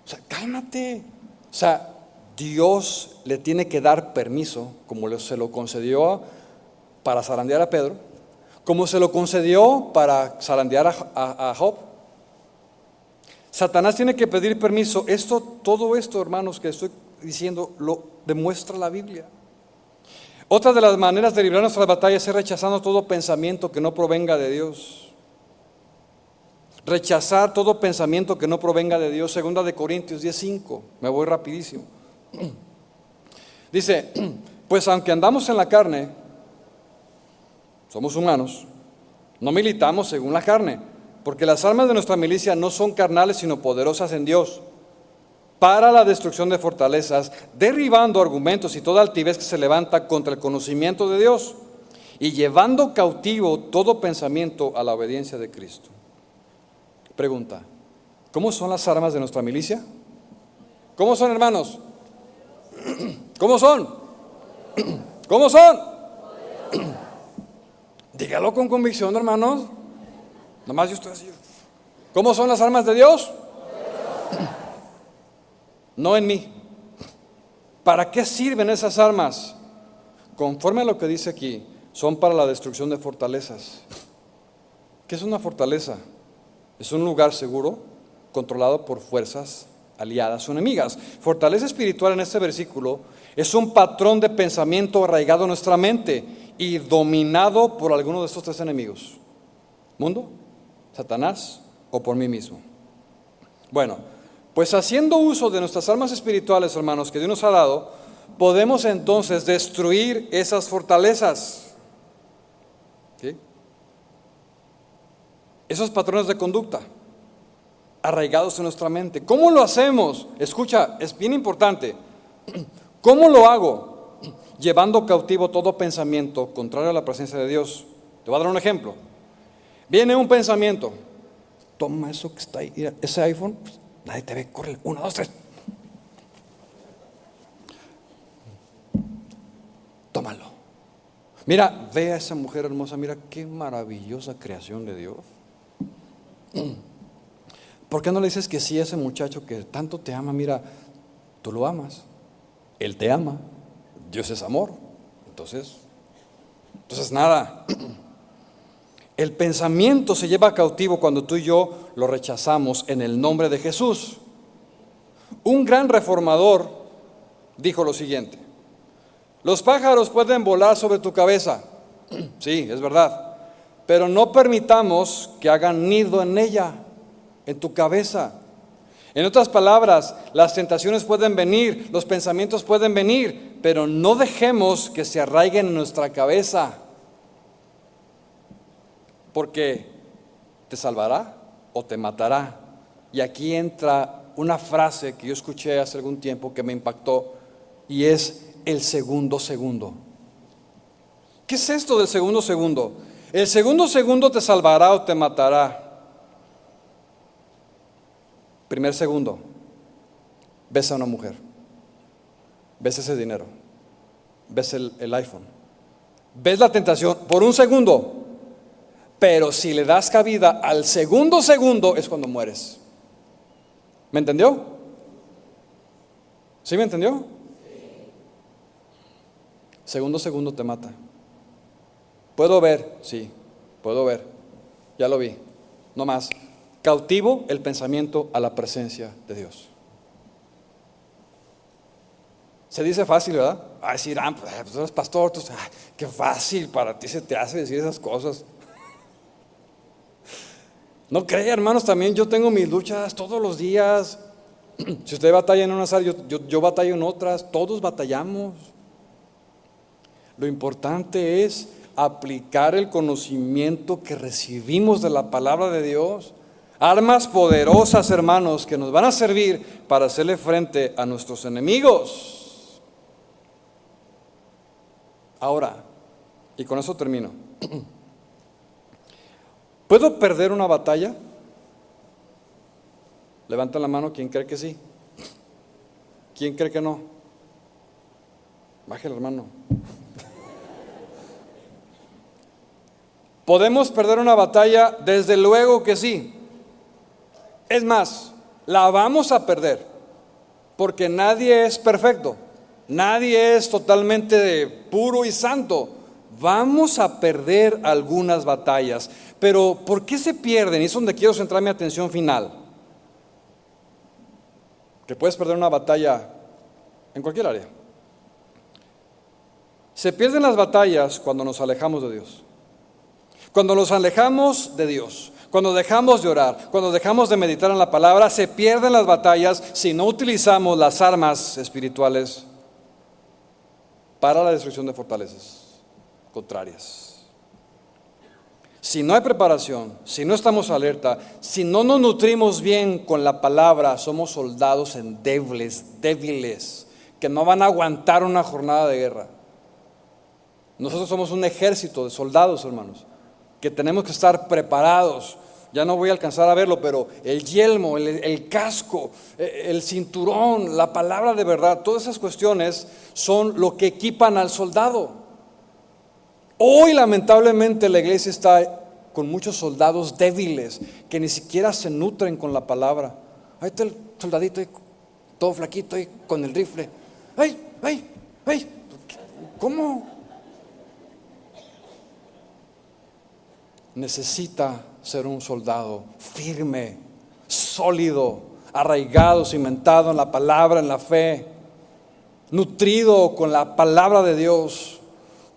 O sea, cálmate. O sea, Dios le tiene que dar permiso, como se lo concedió para zarandear a Pedro, como se lo concedió para zarandear a Job. Satanás tiene que pedir permiso. Todo esto, hermanos, que estoy diciendo, lo demuestra la Biblia. Otra de las maneras de librar nuestras batallas es rechazando todo pensamiento que no provenga de Dios. Rechazar todo pensamiento que no provenga de Dios. 2 de Corintios 10:5. Me voy rapidísimo. Dice, pues aunque andamos en la carne, somos humanos, no militamos según la carne, porque las armas de nuestra milicia no son carnales, sino poderosas en Dios, para la destrucción de fortalezas, derribando argumentos y toda altivez que se levanta contra el conocimiento de Dios, y llevando cautivo todo pensamiento a la obediencia de Cristo. Pregunta, ¿cómo son las armas de nuestra milicia? ¿Cómo son, hermanos? ¿Cómo son? ¿Cómo son? Dígalo con convicción, hermanos. Nomás yo estoy así. ¿Cómo son las armas de Dios? No en mí. ¿Para qué sirven esas armas? Conforme a lo que dice aquí, son para la destrucción de fortalezas. ¿Qué es una fortaleza? Es un lugar seguro, controlado por fuerzas aliadas o enemigas. Fortaleza espiritual en este versículo es un patrón de pensamiento arraigado en nuestra mente y dominado por alguno de estos tres enemigos: mundo, Satanás o por mí mismo. Bueno, pues haciendo uso de nuestras armas espirituales, hermanos, que Dios nos ha dado, podemos entonces destruir esas fortalezas. ¿Sí? Esos patrones de conducta arraigados en nuestra mente. ¿Cómo lo hacemos? Escucha, es bien importante. ¿Cómo lo hago? Llevando cautivo todo pensamiento contrario a la presencia de Dios. Te voy a dar un ejemplo. Viene un pensamiento. Toma eso que está ahí, mira, ese iPhone, nadie te ve, corre, 1, 2, 3. Tómalo. Mira, ve a esa mujer hermosa, mira qué maravillosa creación de Dios. ¿Por qué no le dices que sí a ese muchacho que tanto te ama? Mira, tú lo amas, él te ama, Dios es amor. Entonces nada. El pensamiento se lleva cautivo cuando tú y yo lo rechazamos en el nombre de Jesús. Un gran reformador dijo lo siguiente: los pájaros pueden volar sobre tu cabeza. Sí, es verdad, pero no permitamos que hagan nido en ella, en tu cabeza. En otras palabras, las tentaciones pueden venir, los pensamientos pueden venir, pero no dejemos que se arraiguen en nuestra cabeza, porque te salvará o te matará. Y aquí entra una frase que yo escuché hace algún tiempo que me impactó, y es el segundo segundo. ¿Qué es esto del segundo segundo? El segundo segundo te salvará o te matará. Primer segundo, ves a una mujer, ves ese dinero, ves el iPhone, ves la tentación por un segundo, pero si le das cabida al segundo segundo es cuando mueres. ¿Me entendió? ¿Sí me entendió? Segundo segundo te mata. ¿Puedo ver? Sí, puedo ver. Ya lo vi. No más. Cautivo el pensamiento a la presencia de Dios. Se dice fácil, ¿verdad? A decir, pues eres pastor, tú, qué fácil para ti se te hace decir esas cosas. No crea, hermanos, también yo tengo mis luchas todos los días. Si usted batalla en unas áreas, yo batallo en otras, todos batallamos. Lo importante es aplicar el conocimiento que recibimos de la palabra de Dios. Armas poderosas, hermanos, que nos van a servir para hacerle frente a nuestros enemigos. Ahora, y con eso termino. ¿Puedo perder una batalla? Levanta la mano quien cree que sí. ¿Quién cree que no? Baje el hermano. ¿Podemos perder una batalla? Desde luego que sí. Es más, la vamos a perder, porque nadie es perfecto, nadie es totalmente puro y santo. Vamos a perder algunas batallas, pero ¿por qué se pierden? Y es donde quiero centrar mi atención final. Que puedes perder una batalla en cualquier área. Se pierden las batallas cuando nos alejamos de Dios. Cuando nos alejamos de Dios, cuando dejamos de orar, cuando dejamos de meditar en la palabra, se pierden las batallas si no utilizamos las armas espirituales para la destrucción de fortalezas contrarias. Si no hay preparación, si no estamos alerta, si no nos nutrimos bien con la palabra, somos soldados débiles, que no van a aguantar una jornada de guerra. Nosotros somos un ejército de soldados, hermanos, que tenemos que estar preparados. Ya no voy a alcanzar a verlo, pero el yelmo, el casco, el cinturón, la palabra de verdad, todas esas cuestiones son lo que equipan al soldado. Hoy lamentablemente la iglesia está con muchos soldados débiles que ni siquiera se nutren con la palabra. Ahí está el soldadito, todo flaquito, ahí con el rifle. ¡Ay! ¿Cómo? Necesita ser un soldado firme, sólido, arraigado, cimentado en la palabra, en la fe, nutrido con la palabra de Dios,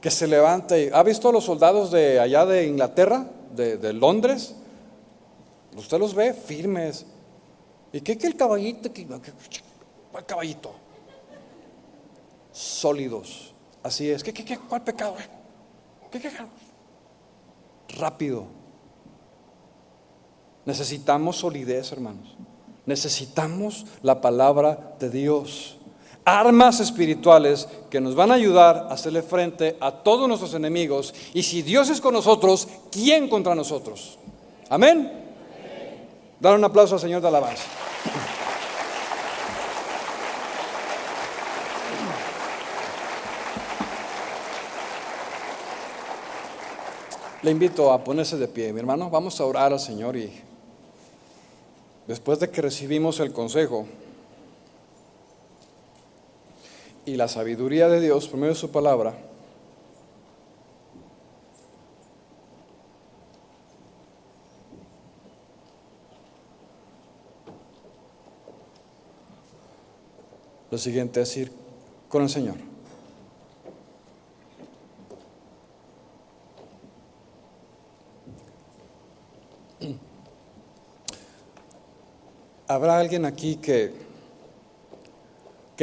que se levante. ¿Ha visto a los soldados de allá de Inglaterra, de Londres? Usted los ve firmes. ¿Y qué el caballito? ¿Cuál caballito? Sólidos. Así es. ¿Cuál pecado? ¿Qué? Rápido. Necesitamos solidez, hermanos. Necesitamos la palabra de Dios. Armas espirituales que nos van a ayudar a hacerle frente a todos nuestros enemigos. Y si Dios es con nosotros, ¿quién contra nosotros? Amén. Dar un aplauso al Señor de alabanza. Le invito a ponerse de pie, mi hermano. Vamos a orar al Señor y después de que recibimos el consejo y la sabiduría de Dios por medio de su palabra, lo siguiente es ir con el Señor. ¿Habrá alguien aquí que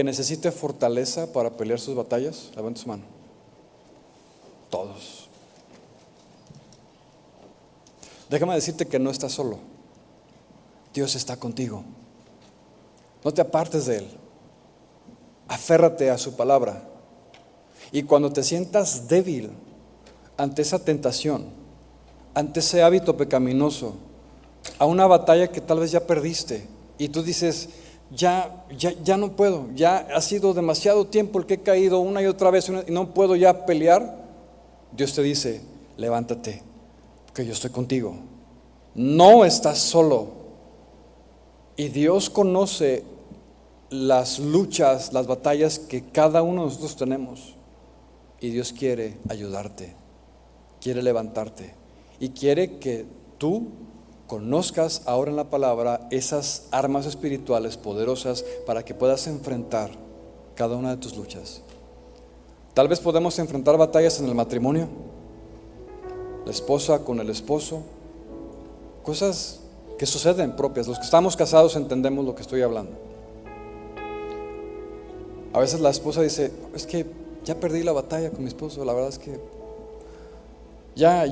necesite fortaleza para pelear sus batallas? Levante su mano. Todos. Déjame decirte que no estás solo. Dios está contigo. No te apartes de Él. Aférrate a su palabra. Y cuando te sientas débil ante esa tentación, ante ese hábito pecaminoso, a una batalla que tal vez ya perdiste y tú dices, ya no puedo, ya ha sido demasiado tiempo el que he caído una y otra vez y no puedo ya pelear, Dios te dice, levántate, que yo estoy contigo. No estás solo. Y Dios conoce las luchas, las batallas que cada uno de nosotros tenemos. Y Dios quiere ayudarte, quiere levantarte y quiere que tú conozcas ahora en la palabra esas armas espirituales poderosas para que puedas enfrentar cada una de tus luchas. Tal vez podemos enfrentar batallas en el matrimonio, la esposa con el esposo, cosas que suceden propias. Los que estamos casados entendemos lo que estoy hablando. A veces la esposa dice, es que ya perdí la batalla con mi esposo, la verdad es que ya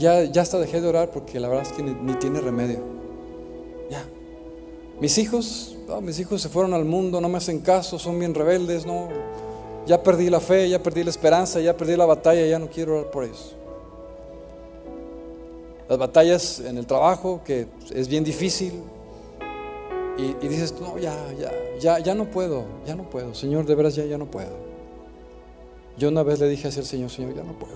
hasta dejé de orar porque la verdad es que ni tiene remedio. Ya. Mis hijos se fueron al mundo, no me hacen caso, son bien rebeldes, no. Ya perdí la fe, ya perdí la esperanza, ya perdí la batalla, ya no quiero orar por ellos. las batallas en el trabajo, que es bien difícil, y dices, no, ya no puedo, Señor, de veras ya no puedo. Yo una vez le dije así al Señor, Señor, ya no puedo.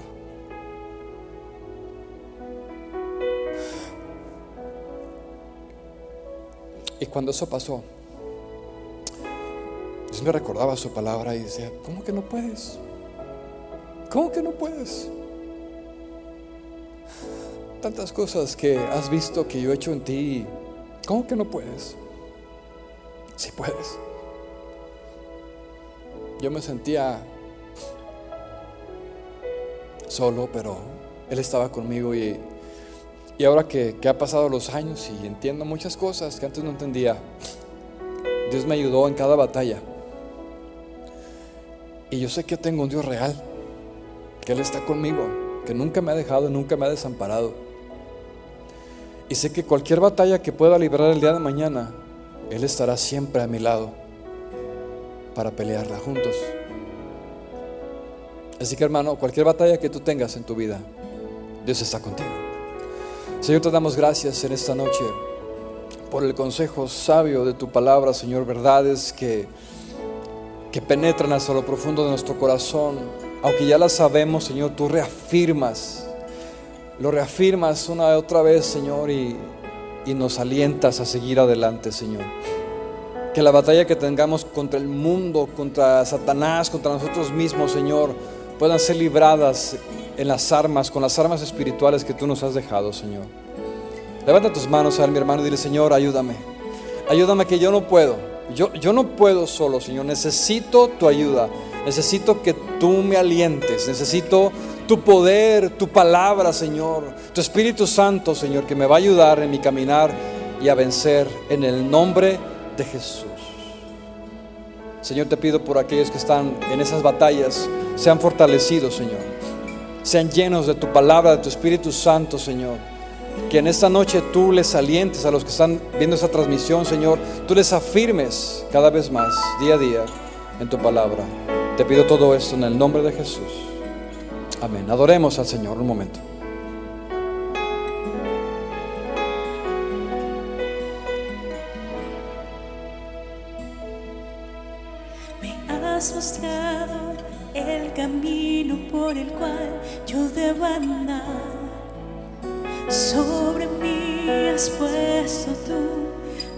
Y cuando eso pasó, Dios me recordaba su palabra y decía, ¿cómo que no puedes? ¿Cómo que no puedes? Tantas cosas que has visto que yo he hecho en ti, ¿cómo que no puedes? Sí puedes. Yo me sentía solo, pero Él estaba conmigo, y ahora que ha pasado los años y entiendo muchas cosas que antes no entendía, Dios me ayudó en cada batalla. Y yo sé que yo tengo un Dios real, que Él está conmigo, que nunca me ha dejado, nunca me ha desamparado. Y sé que cualquier batalla que pueda librar el día de mañana, Él estará siempre a mi lado para pelearla juntos. Así que, hermano, cualquier batalla que tú tengas en tu vida, Dios está contigo. Señor, te damos gracias en esta noche por el consejo sabio de tu palabra, Señor, verdades que penetran hasta lo profundo de nuestro corazón. Aunque ya las sabemos, Señor, tú lo reafirmas una y otra vez, Señor, y nos alientas a seguir adelante, Señor. Que la batalla que tengamos contra el mundo, contra Satanás, contra nosotros mismos, Señor, puedan ser libradas con las armas espirituales que tú nos has dejado, Señor. Levanta tus manos a mi hermano y dile, Señor, ayúdame que yo no puedo. Yo no puedo solo, Señor. Necesito tu ayuda. Necesito que tú me alientes. Necesito tu poder, tu palabra, Señor. Tu Espíritu Santo, Señor, que me va a ayudar en mi caminar y a vencer en el nombre de Jesús. Señor, te pido por aquellos que están en esas batallas, sean fortalecidos, Señor. Sean llenos de tu palabra, de tu Espíritu Santo, Señor. Que en esta noche tú les alientes a los que están viendo esta transmisión, Señor. Tú les afirmes cada vez más, día a día, en tu palabra. Te pido todo esto en el nombre de Jesús. Amén. Adoremos al Señor un momento. Me has mostrado el camino por el cual yo debo andar. Sobre mí has puesto tu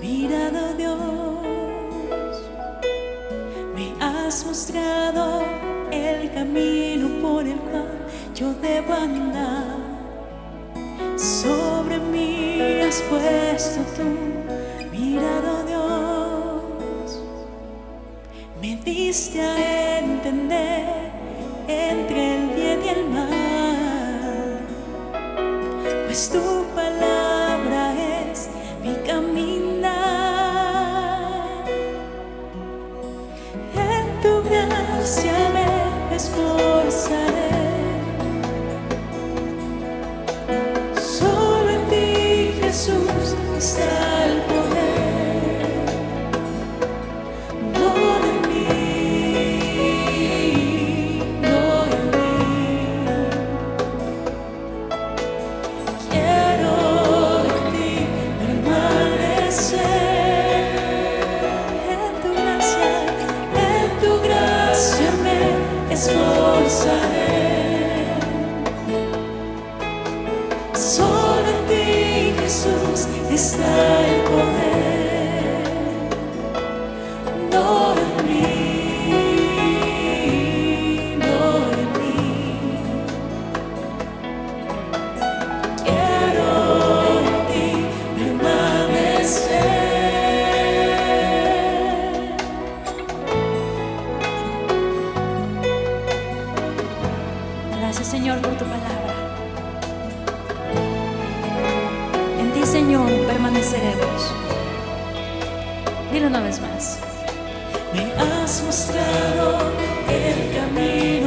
mirada, Dios. Me has mostrado el camino por el cual yo debo andar. Sobre mí has puesto tu mirada, Dios. Me diste a entender entre el bien y el mal, pues tu palabra es mi caminar. En tu gracia me esforzaré. Solo en ti, Jesús, está el poder. No en mí, no en mí. Quiero en ti permanecer. En tu gracia me esforzaré. Solo en ti, Jesús, está el poder. No en mí, no en mí. Quiero en ti permanecer. Gracias, Señor, por tu palabra. En ti, Señor, permaneceremos. Dilo una vez más. Me has mostrado el camino